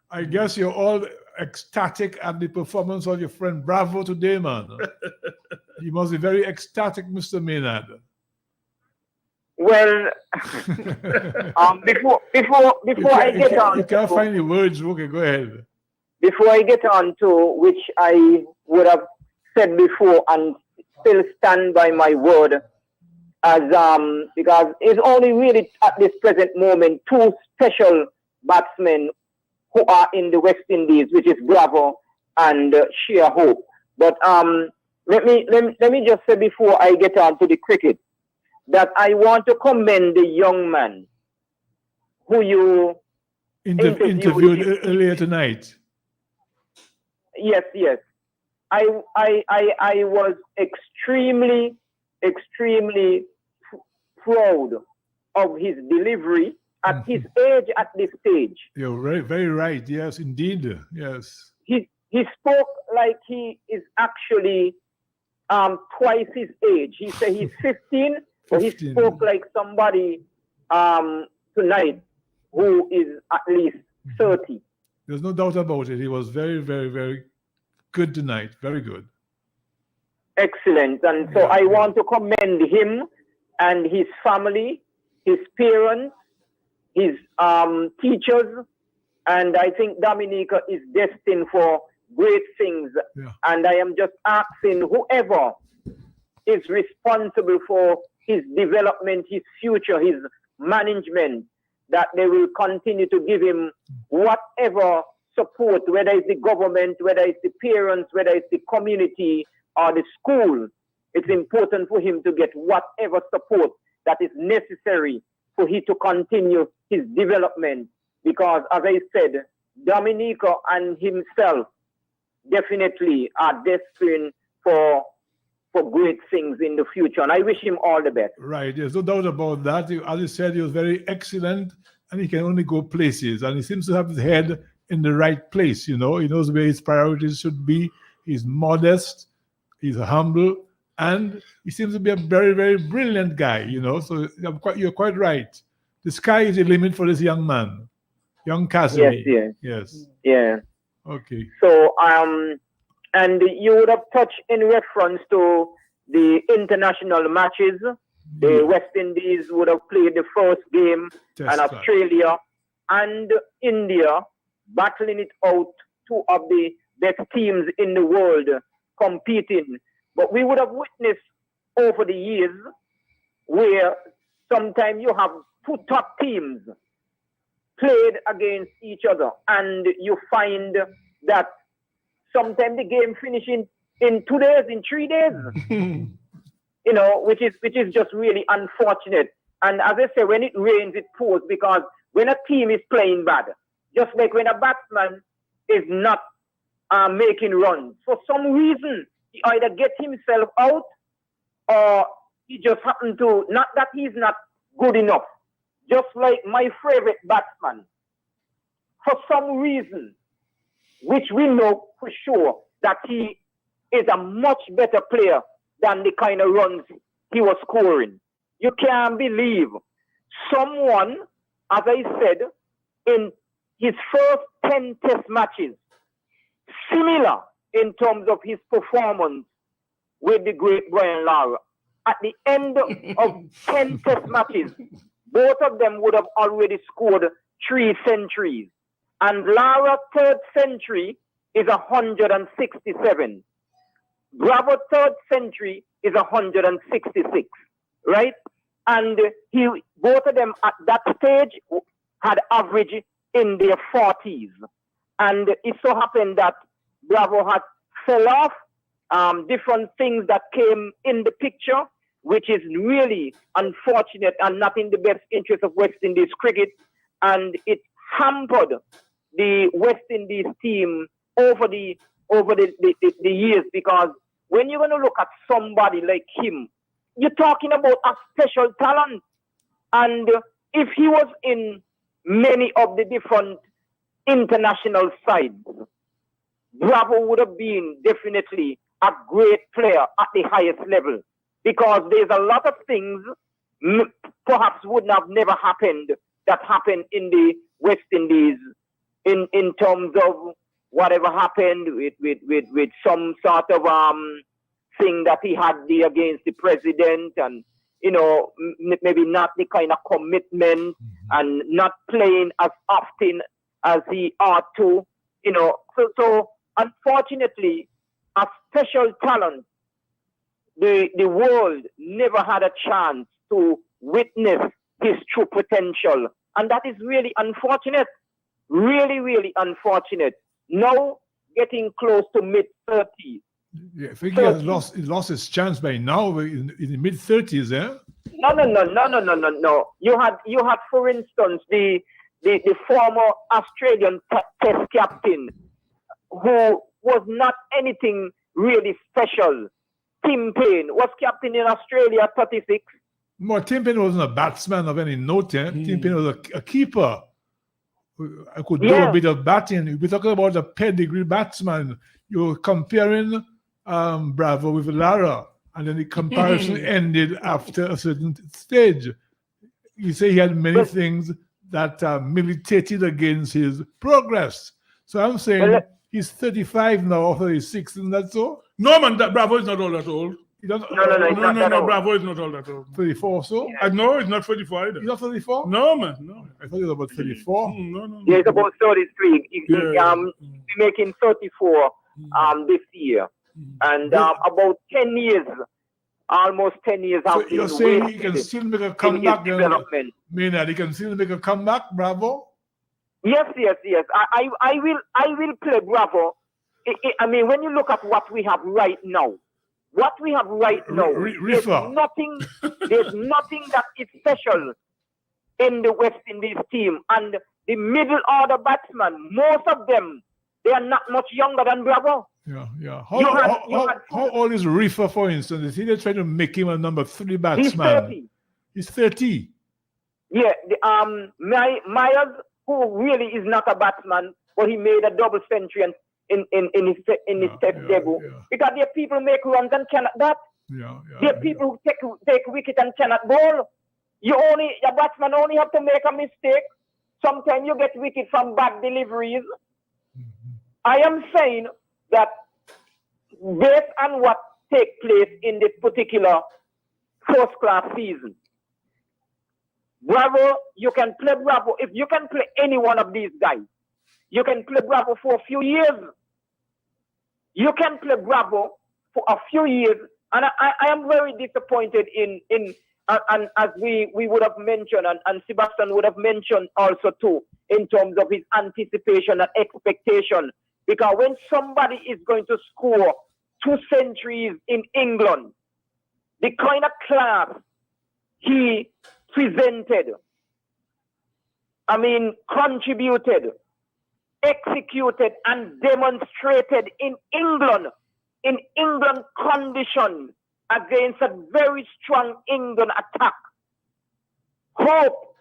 I guess you're all ecstatic at the performance of your friend Bravo today, man. You must be very ecstatic, Mr. Maynard. Well, before I get on, you can't find the words. Okay, go ahead. Before I get on to which I would have said before and still stand by my word, as because it's only really at this present moment 2 special batsmen who are in the West Indies, which is Bravo and Sheer Hope. But let me just say before I get on to the cricket that I want to commend the young man who you interviewed earlier tonight. Yes. I was extremely proud of his delivery at his age, at this stage. You're very right. Yes, indeed. Yes. He spoke like he is actually twice his age. He said he's 15, but he spoke like somebody tonight who is at least 30. There's no doubt about it. He was very, very, very good tonight. Very good. Excellent. And so I want to commend him and his family, his parents, his teachers, and I think Dominica is destined for great things. And I am just asking whoever is responsible for his development, his future, his management, that they will continue to give him whatever support, whether it's the government, whether it's the parents, whether it's the community or the school. It's important for him to get whatever support that is necessary for him to continue his development. Because as I said, Dominica and himself definitely are destined for for great things in the future. And I wish him all the best. Right, there's no doubt about that. As you said, he was very excellent and he can only go places. And he seems to have his head in the right place, you know. He knows where his priorities should be. He's modest, he's humble, and he seems to be a very, very brilliant guy, you know. So you're quite right. The sky is the limit for this young man, young Cassidy. Yes. Yeah. Okay. So, and you would have touched in reference to the international matches. The West Indies would have played the first game, and Australia and India battling it out, two of the best teams in the world competing. But we would have witnessed over the years where sometimes you have two top teams played against each other, and you find that sometimes the game finishing in 2 days, in 3 days, you know, which is just really unfortunate. And as I say, when it rains, it pours, because when a team is playing bad, just like when a batsman is not making runs, for some reason, he either get himself out or he just happened to, not that he's not good enough. Just like my favorite batsman, for some reason, which we know for sure that he is a much better player than the kind of runs he was scoring. You can't believe someone, as I said, in his first 10 test matches, similar in terms of his performance with the great Brian Lara. At the end of 10 test matches, both of them would have already scored 3 centuries. And Lara's third century is 167. Bravo's third century is 166, right? And both of them at that stage had average in their 40s. And it so happened that Bravo had fell off, different things that came in the picture, which is really unfortunate and not in the best interest of West Indies cricket. And it hampered the West Indies team over the years, because when you're going to look at somebody like him, you're talking about a special talent. And if he was in many of the different international sides, Bravo would have been definitely a great player at the highest level, because there's a lot of things perhaps would have never happened that happened in the West Indies in terms of whatever happened with some sort of thing that he had against the president, and you know, maybe not the kind of commitment and not playing as often as he ought to, you know. So unfortunately, a special talent, the world never had a chance to witness his true potential. And that is really unfortunate. Really, really unfortunate. Now getting close to mid-30s. Yeah, I think he lost his chance by now in the mid-30s, eh? No. You had, for instance, the former Australian test captain, who was not anything really special. Tim Payne was captain in Australia at 36. Well, Tim Payne wasn't a batsman of any note. Tim Payne was a keeper. I could do a bit of batting. We're talking about a pedigree batsman. You're comparing Bravo with Lara, and then the comparison ended after a certain stage. You say he had many things that militated against his progress. So I'm saying he's 35 now, or 36, isn't that so? No, man, Bravo is not all that old. No, Bravo is not all that old. 34 or so? No, it's not 34 either. He's not 34? No, man, no. I thought he was about 34. No. Yeah, it's about 33. He's making 34 this year. And about 10 years, almost 10 years so after. You're saying he can still make a comeback? Maynard, he can still make a comeback, Bravo? Yes. I will play Bravo. I mean, when you look at what we have right now, there's nothing that is special in the West Indies team. And the middle order batsmen, most of them, they are not much younger than Bravo. Yeah. You had How old is Reefer, for instance? Is he trying to make him a number 3 He's batsman? 30. He's 30. Yeah, Myers, who really is not a batsman, but he made a double century in his test debut. Because there are people who make runs and cannot bat. There are people who take wicket and cannot bowl. Your batsman only have to make a mistake. Sometimes you get wicket from bad deliveries. I am saying that based on what takes place in this particular first-class season, Bravo, you can play Bravo. If you can play any one of these guys, you can play Bravo for a few years. You can play Bravo for a few years. And I am very disappointed and as we would have mentioned, and Sebastien would have mentioned also too, in terms of his anticipation and expectation. Because when somebody is going to score 2 centuries in England, the kind of class he presented, contributed, executed, and demonstrated in England conditions against a very strong England attack. Hope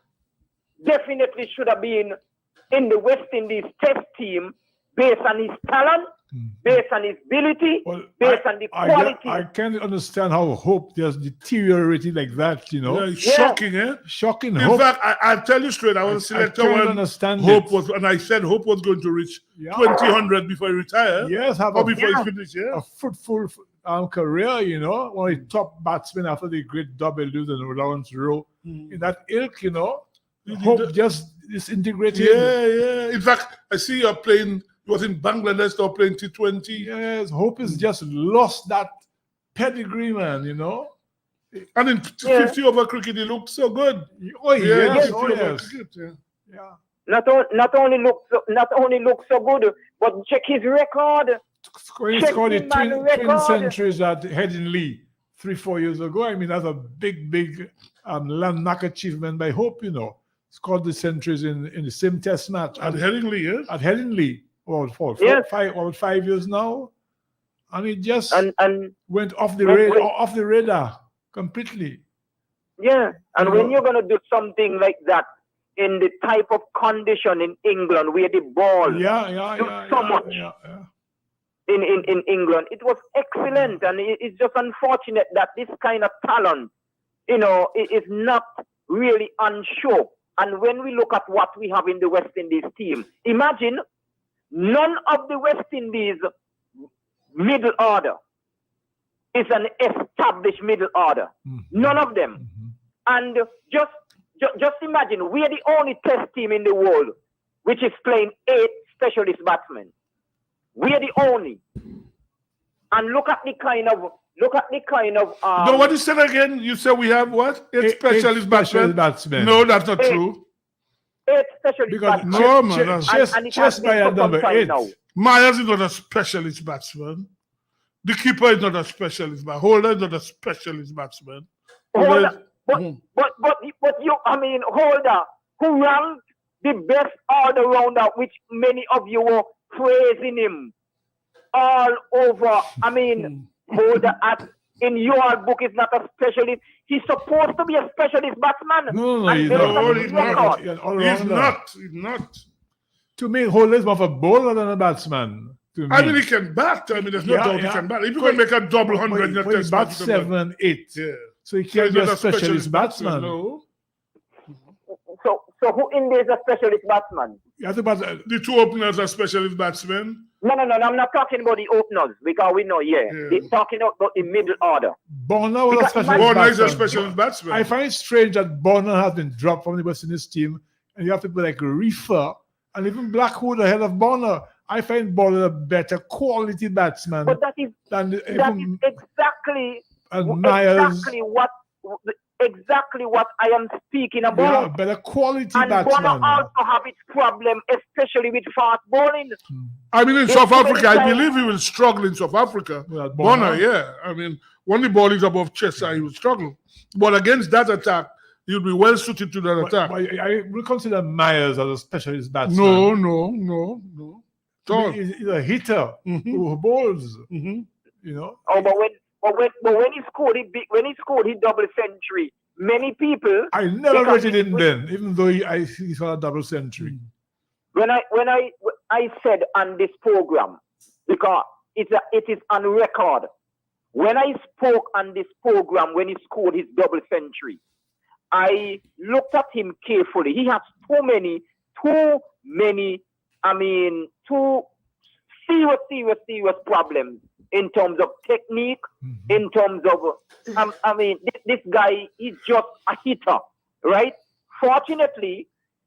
definitely should have been in the West Indies test team based on his talent, based on his ability, based on the quality. I can't understand how Hope just deteriorated like that, Yeah, it's shocking, eh? Shocking. In Hope. fact, I tell you straight, I was a selector when understand Hope was, and I said Hope was going to reach 200 before he retired. Yes, or before he finished, a fruitful career, one of the top batsmen after the great W and Lawrence Rowe. In that ilk, Hope just disintegrated. Yeah. In fact, I see you're playing. He was in Bangladesh or playing T20. Yes, Hope has just lost that pedigree, man, And in 50 over cricket, he looked so good. Oh, yes. Cricket, Not only look so good, but check his record. He scored the twin centuries at Headingley 3-4 years ago. That's a big landmark achievement by Hope, Scored the centuries in the same test match. At Headingley, yes? At Headingley. About 5 years now. And it just went off the radar completely. Yeah, and when you're going to do something like that in the type of condition in England where the ball so much in England, it was excellent. And it's just unfortunate that this kind of talent, is not really on show. And when we look at what we have in the West Indies team, imagine none of the West Indies middle order is an established middle order. None of them. And just imagine, we are the only test team in the world which is playing 8 specialist batsmen. We are the only. And look at the kind of no, what you said again? You said we have what? 8 specialist batsmen. No, that's not true. 8 specialist batsmen. No, man. Just by a number 8. Now. Myers is not a specialist batsman. The keeper is not a specialist batsman. Holder is not a specialist batsman. Holder, but you, Holder, who ranked the best all-rounder, which many of you were praising him all over. Holder in your book is not a specialist. He's supposed to be a specialist batsman. No, he's not. He's not. To me, Holder is more of a bowler than a batsman. He can bat. There's no doubt he can bat. If you can make a double 100 in a test match, he bats 7, 8. Yeah. So he can't be a specialist batsman. No. So who in there is a specialist batsman? The 2 openers are specialist batsmen. No, I'm not talking about the openers because we know, they're talking about the middle order. Bonner was a specialist batsman. Bonner is a specialist batsman. I find it strange that Bonner has been dropped from the West Indies team, and you have people like Reefer and even Blackwood ahead of Bonner. I find Bonner a better quality batsman. But that is exactly what I am speaking about. Yeah, better quality and batsman. Bonner also have its problem, especially with fast bowling. In South Africa, I believe he will struggle in South Africa. Bonner, when the ball is above chest, he will struggle. But against that attack, he'll be well suited to that attack. I will consider Myers as a specialist batsman. No. He's a hitter who bowls. You know. Oh, but when he scored his double century, many people. I never rated him then, even though he saw a double century. When I said on this program, because it is on record, when I spoke on this program when he scored his double century, I looked at him carefully. He has too many, two serious problems in terms of technique, in terms of, this guy is just a hitter, right? Fortunately,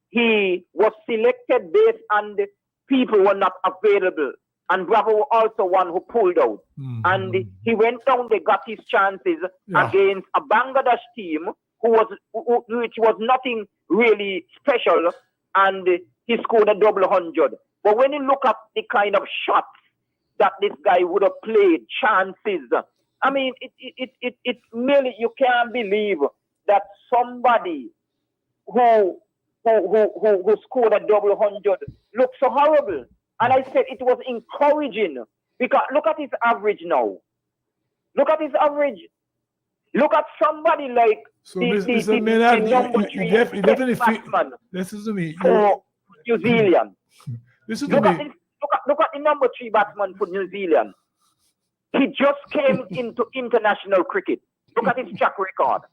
he was selected based on the people were not available. And Bravo was also one who pulled out. And he went down, they got his chances against a Bangladesh team which was nothing really special, and he scored a double 100. But when you look at the kind of shots that this guy would have played, chances, I mean, it's really, you can't believe that somebody who scored a double 100 looks so horrible. And I said it was encouraging because look at his average now. Look at his average. Look at somebody like Mr. Maynard, you definitely feel. Listen to me. For New Zealand. Listen to me. Look at the number 3 batsman for New Zealand. He just came into international cricket. Look at his track record.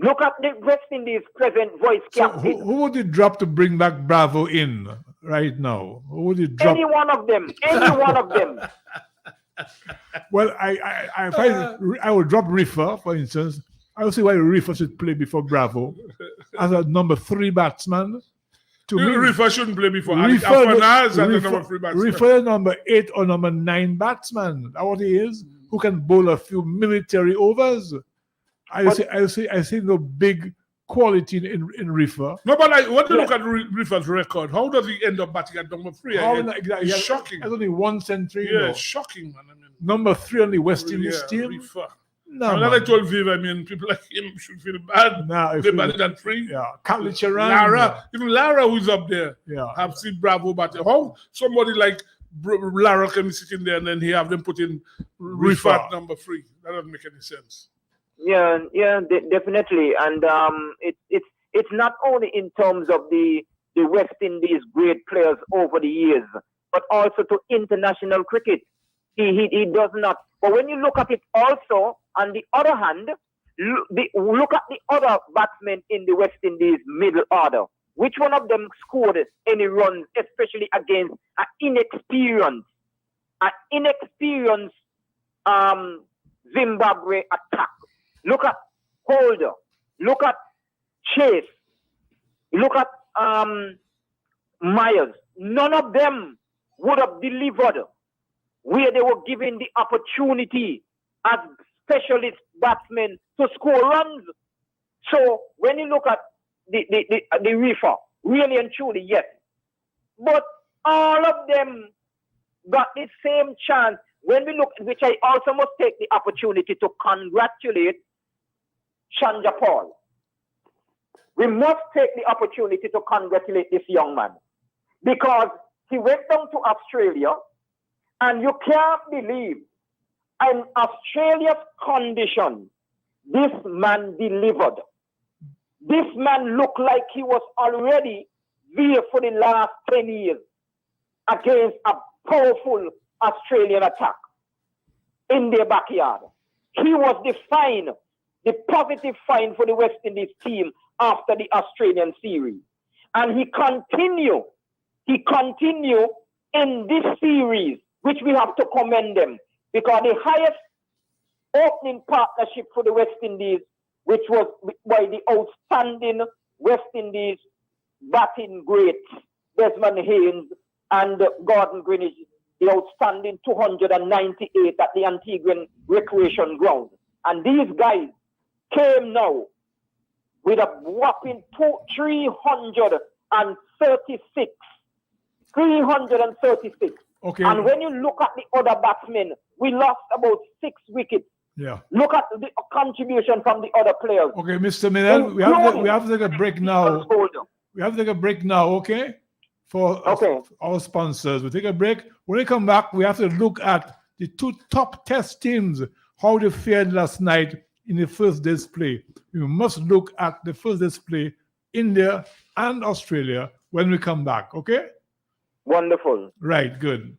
Look at the West Indies present voice captain. Who would you drop to bring back Bravo in right now? Who would you drop? Any one of them. Any one of them. Well, I would drop Riffer, for instance. I don't see why Riffer should play before Bravo as a number 3 batsman. To me, Riffer shouldn't play before. Afanaz as the number 3 batsman. Riffer number 8 or number 9 batsman. That's what he is. Who can bowl a few military overs. I see no big quality in Riffer. No, but when you look at Riffer's record, how does he end up batting at number 3? Exactly. It's shocking. Has only 1 century. Yeah, it's shocking, man. I mean, number 3 on the West Indies team. Riffer. No, I told Viv, people like him should feel bad. They batted at 3. Yeah, Catley Charan. Lara, even Lara, who's up there, have seen Bravo batting. How somebody like Lara can be sitting there and then he have them put in Riffer at number 3? That doesn't make any sense. Yeah, definitely, and it's not only in terms of the West Indies great players over the years, but also to international cricket. He does not. But when you look at it also, on the other hand, look at the other batsmen in the West Indies middle order. Which one of them scored any runs, especially against an inexperienced Zimbabwe attack? Look at Holder. Look at Chase. Look at Myers. None of them would have delivered where they were given the opportunity as specialist batsmen to score runs. So when you look at the Riffer, really and truly, yes. But all of them got the same chance. When we look, which I also must take the opportunity to congratulate Chandra Paul. We must take the opportunity to congratulate this young man because he went down to Australia and you can't believe in Australia's condition, this man delivered. This man looked like he was already there for the last 10 years against a powerful Australian attack in their backyard. He was the positive find for the West Indies team after the Australian series. And he continued in this series, which we have to commend them, because the highest opening partnership for the West Indies, which was by the outstanding West Indies batting greats, Desmond Haynes and Gordon Greenwich, the outstanding 298 at the Antiguan Recreation Ground. And these guys came now with a whopping 336. 336. Okay. And when you look at the other batsmen, we lost about 6 wickets. Yeah. Look at the contribution from the other players. Okay, Mr. Minel, we have to take a break now. We have to take a break now, okay? for our sponsors. We'll take a break. When we come back, we have to look at the two top test teams, how they fared last night in the first day's play. We must look at the first day's play, India and Australia, when we come back, okay? Wonderful. Right, good.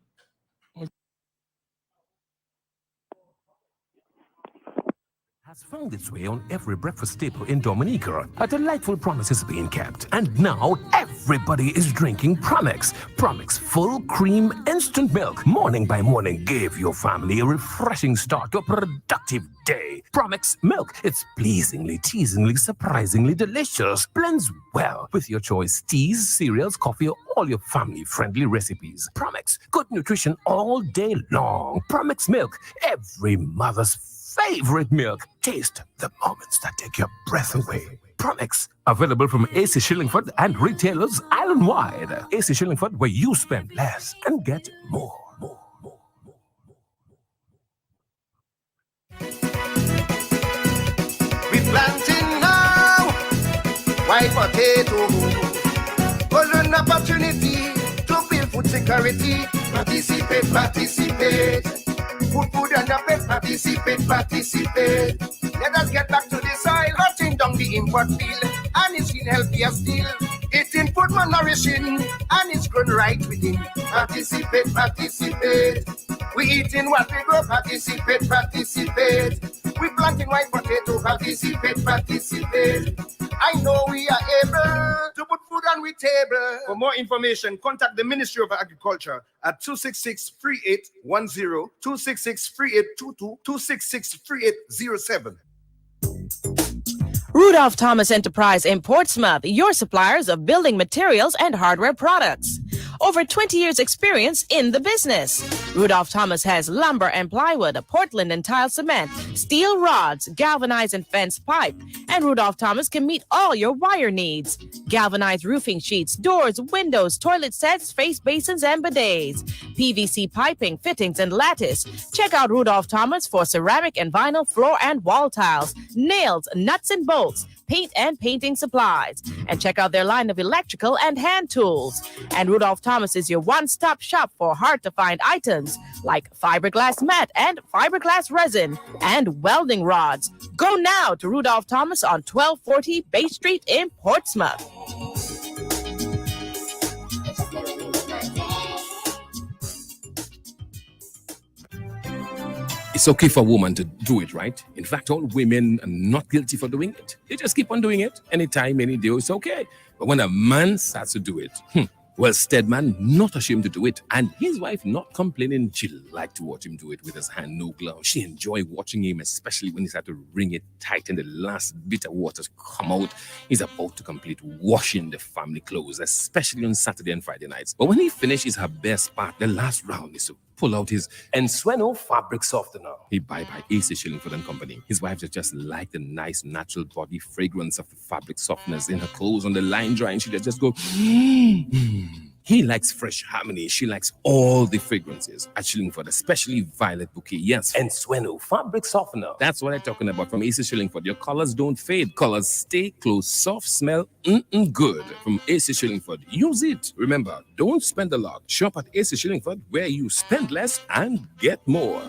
Has found its way on every breakfast staple in Dominica. A delightful promise is being kept. And now everybody is drinking Promex. Promex full cream instant milk. Morning by morning, give your family a refreshing start to a productive day. Promex milk. It's pleasingly, teasingly, surprisingly delicious. Blends well with your choice teas, cereals, coffee, or all your family-friendly recipes. Promex. Good nutrition all day long. Promex milk. Every mother's favorite milk. Taste the moments that take your breath away. Promex. Available from AC Shillingford and retailers island-wide. AC Shillingford, where you spend less and get more. We planting now, white potato. Golden opportunity to build food security. Participate, participate. Food and the pet, participate. Let us get back to the soil, cutting down the import bill, and it's been healthier still. Eating food more nourishing, and it's grown right within. Participate. We eating what we grow, participate. We planting white potato, participate. I know we are able to put food on the table. For more information, contact the Ministry of Agriculture at 266-3810, 266-3822, 266-3807. Rudolph Thomas Enterprise in Portsmouth, your suppliers of building materials and hardware products. Over 20 years experience in the business. Rudolph Thomas has lumber and plywood, Portland and tile cement, steel rods, galvanized and fence pipe, and Rudolph Thomas can meet all your wire needs. Galvanized roofing sheets, doors, windows, toilet sets, face basins, and bidets. PVC piping, fittings, and lattice. Check out Rudolph Thomas for ceramic and vinyl floor and wall tiles, nails, nuts and bolts, paint and painting supplies. And check out their line of electrical and hand tools. And Rudolph Thomas is your one-stop shop for hard-to-find items like fiberglass mat and fiberglass resin and welding rods. Go now to Rudolph Thomas on 1240 Bay Street in Portsmouth. It's okay for a woman to do it, right? In fact, all women are not guilty for doing it. They just keep on doing it. Anytime, any day, it's okay. But when a man starts to do it, well, Stedman not ashamed to do it. And his wife not complaining. She liked to watch him do it with his hand, no glove. She enjoyed watching him, especially when he started to wring it tight and the last bit of water come out. He's about to complete washing the family clothes, especially on Saturday and Friday nights. But when he finishes her best part, the last round is to pull out his Ensueno fabric softener. He buy by AC Shillingford and Company. His wife just like the nice natural body fragrance of the fabric softeners in her clothes on the line dry, and she just go, He likes fresh harmony. She likes all the fragrances at Shillingford, especially violet bouquet. Yes, Ensueno fabric softener. That's what I'm talking about from AC Shillingford. Your colors don't fade. Colors stay close, soft, smell good. From AC Shillingford, use it. Remember, don't spend a lot. Shop at AC Shillingford, where you spend less and get more.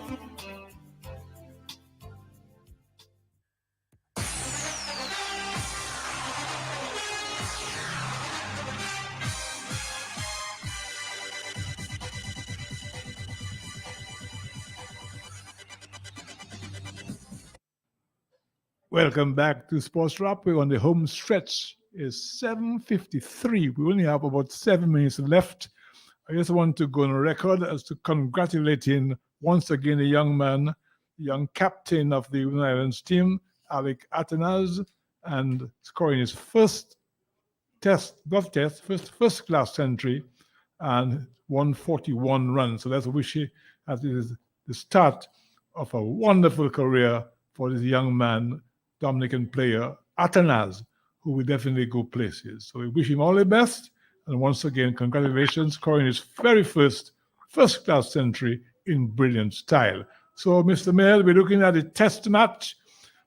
Welcome back to Sports Wrap. We're on the home stretch. It's 7:53. We only have about 7 minutes left. I just want to go on record as to congratulating once again a young man, the young captain of the United Islands team, Alec Atenas, and scoring his first class century and 141 runs. So let's wish him that it is the start of a wonderful career for this young man, Dominican player, Atenas, who will definitely go places. So we wish him all the best. And once again, congratulations, scoring his very first-class century in brilliant style. So, Mr. Mayor, we're looking at the test match.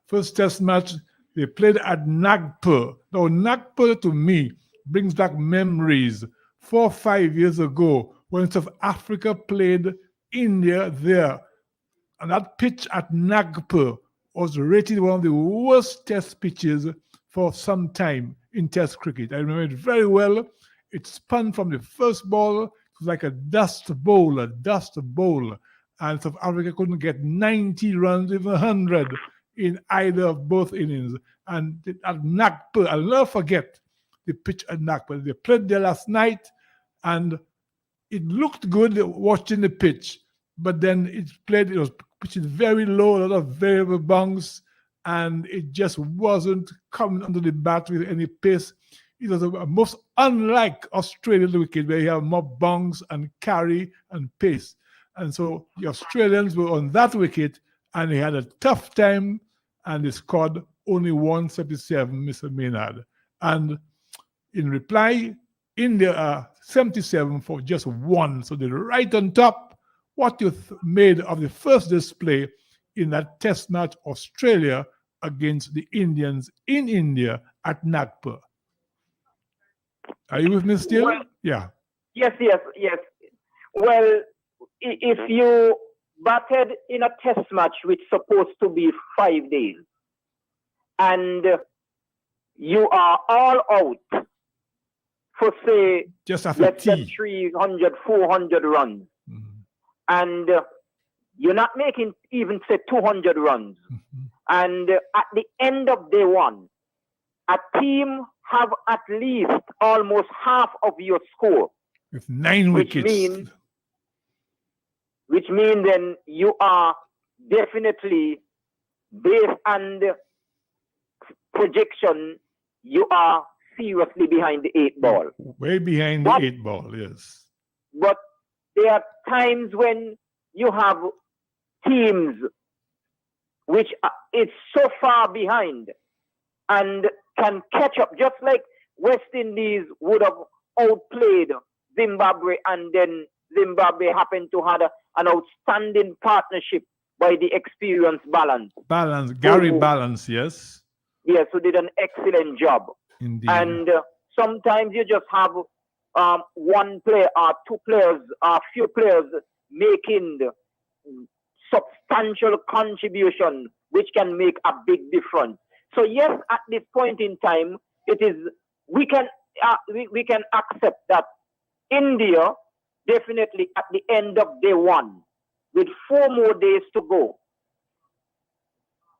First test match, they played at Nagpur. Now, Nagpur, to me, brings back memories 4 or 5 years ago when South Africa played India there. And that pitch at Nagpur was rated one of the worst test pitches for some time in test cricket. I remember it very well. It spun from the first ball. It was like a dust bowl. And South Africa couldn't get 90 runs, even 100 in either of both innings. And at Nagpur, I'll never forget the pitch at Nagpur. They played there last night, and it looked good watching the pitch, but then it was pitching very low, a lot of variable bounce, and it just wasn't coming under the bat with any pace. It was a most unlike Australian wicket, where you have more bounce and carry and pace. And so the Australians were on that wicket, and they had a tough time, and they scored only 177, Mr. Maynard. And in reply, India are 77 for just 1. So they're right on top. What you made of the first display in that test match, Australia against the Indians in India at Nagpur? Are you with me still? Well, yeah. Yes. Well, if you batted in a test match which is supposed to be 5 days, and you are all out for, say, just after less than 300, 400 runs, and you're not making even, say, 200 runs, and at the end of day one, a team have at least almost half of your score. With 9 wickets. Which means then you are definitely, based on the projection, you are seriously behind the 8 ball. Way behind the 8 ball, yes. But there are times when you have teams which is so far behind and can catch up, just like West Indies would have outplayed Zimbabwe, and then Zimbabwe happened to have an outstanding partnership by the experience Balance. Gary Balance, yes. Yes, who did an excellent job. Indeed. And sometimes you just have one player or two players or few players making substantial contribution, which can make a big difference. So yes, at this point in time, it is we can accept that India definitely at the end of day one, with 4 more days to go,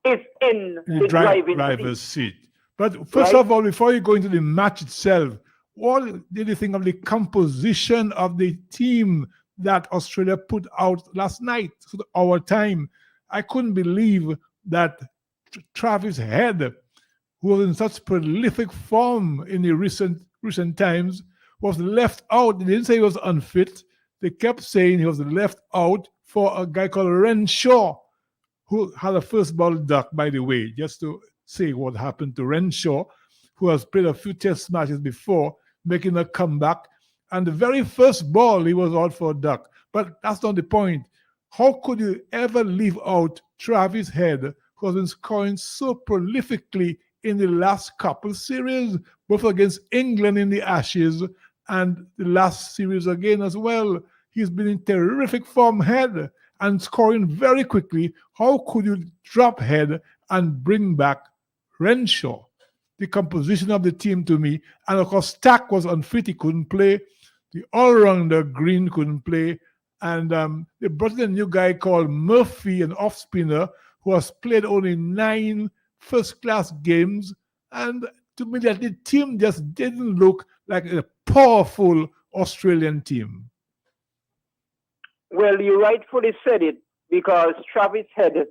is in the driver's seat. But first of all, before you go into the match itself, what did you think of the composition of the team that Australia put out last night, so our time? I couldn't believe that Travis Head, who was in such prolific form in the recent times, was left out. They didn't say he was unfit. They kept saying he was left out for a guy called Renshaw, who had a first ball duck, by the way, just to say what happened to Renshaw, who has played a few test matches before, making a comeback. And the very first ball, he was out for a duck. But that's not the point. How could you ever leave out Travis Head, who has been scoring so prolifically in the last couple series, both against England in the Ashes and the last series again as well? He's been in terrific form, Head, and scoring very quickly. How could you drop Head and bring back Renshaw? The composition of the team to me, and of course Stack was unfit, he couldn't play. The all-rounder Green couldn't play, and they brought in a new guy called Murphy, an off-spinner, who has played only 9 first-class games, and to me that the team just didn't look like a powerful Australian team. Well, you rightfully said it, because Travis Head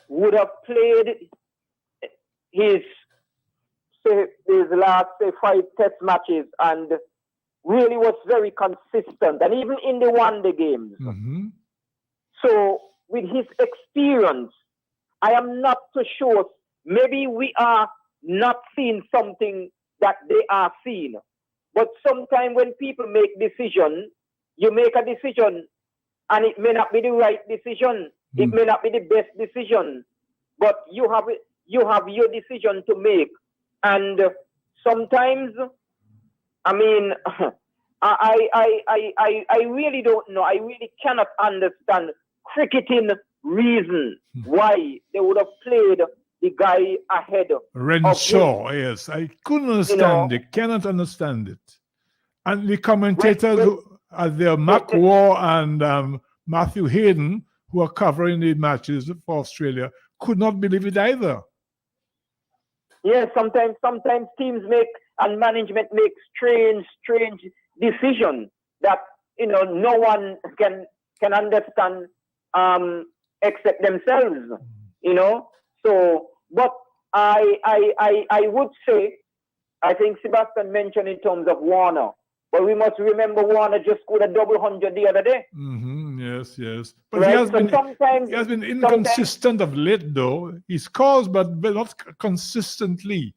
would have played his last 5 test matches and really was very consistent, and even in the one-day games. So with his experience, I am not so sure. Maybe we are not seeing something that they are seeing. But sometimes when people make decisions, you make a decision and it may not be the right decision. It may not be the best decision, but you have your decision to make. And sometimes, I mean, I really don't know. I really cannot understand cricketing reason why they would have played the guy ahead of Renshaw, him. yes. I couldn't understand it, cannot understand it. And the commentators are there, Mark Waugh and Matthew Hayden, who are covering the matches for Australia, could not believe it either. Yeah, sometimes teams make and management make strange decisions that no one can understand except themselves. So, but I would say, I think Sebastien mentioned in terms of Warner, but we must remember Warner just scored a double hundred the other day. Yes. But Right? he has So been inconsistent of late, though. He scores, but not consistently.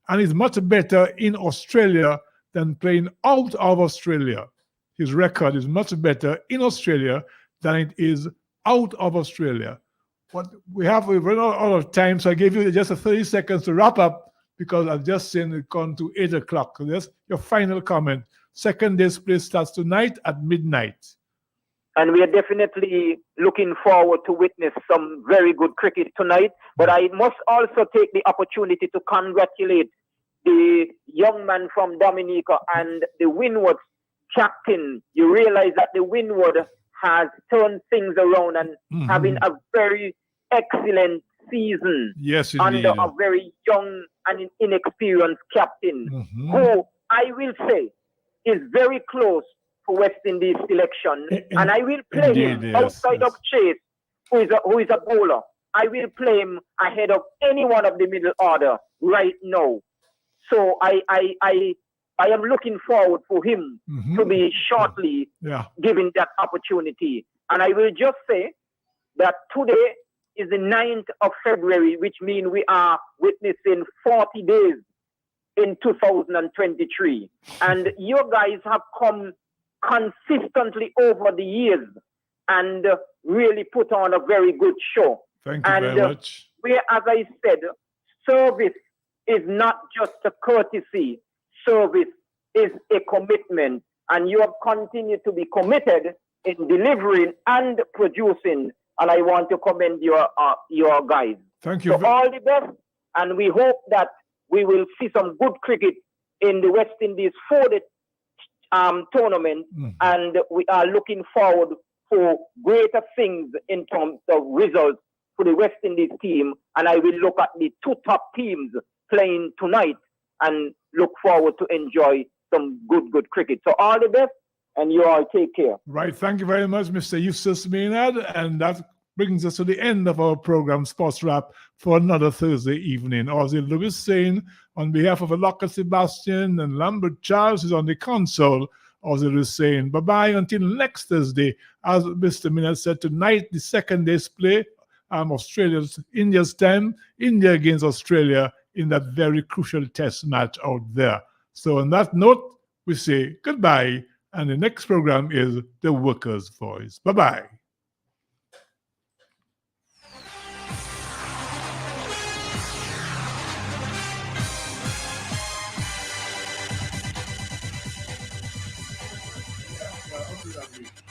And he's much better in Australia than playing out of Australia. His record is much better in Australia than it is out of Australia. But we've run out of time, so I gave you just 30 seconds to wrap up because I've just seen it gone to 8 o'clock. So that's your final comment. Second day's play starts tonight at midnight. And we are definitely looking forward to witness some very good cricket tonight. But I must also take the opportunity to congratulate the young man from Dominica and the Windward captain. You realize that the Windward has turned things around and having a very excellent season under a very young and inexperienced captain who I will say is very close for West Indies selection. And I will play him outside of Chase, who is a bowler. I will play him ahead of any one of the middle order right now. So I am looking forward for him to be shortly given that opportunity. And I will just say that today is the 9th of February, which means we are witnessing 40 days in 2023. And you guys have come consistently over the years and really put on a very good show. Thank you very much. Where, as I said, service is not just a courtesy. Service is a commitment. And you have continued to be committed in delivering and producing. And I want to commend your guys. Thank you. So all the best. And we hope that we will see some good cricket in the West Indies for the tournament. And we are looking forward for greater things in terms of results for the West Indies team. And I will look at the two top teams playing tonight and look forward to enjoy some good cricket. So all the best, and you all take care. Right. Thank you very much, Mr. Eustace Maynard. And that brings us to the end of our program, Sports Wrap, for another Thursday evening. Ozie Lewis saying, on behalf of Lockhart Sebastien and Lambert Charles is on the console, Ozie Lewis saying, bye-bye until next Thursday. As Mr. Maynard said, tonight, the second day's play, India's time, India against Australia in that very crucial test match out there. So on that note, we say goodbye. And the next program is The Workers' Voice. Bye-bye. I'll do that later.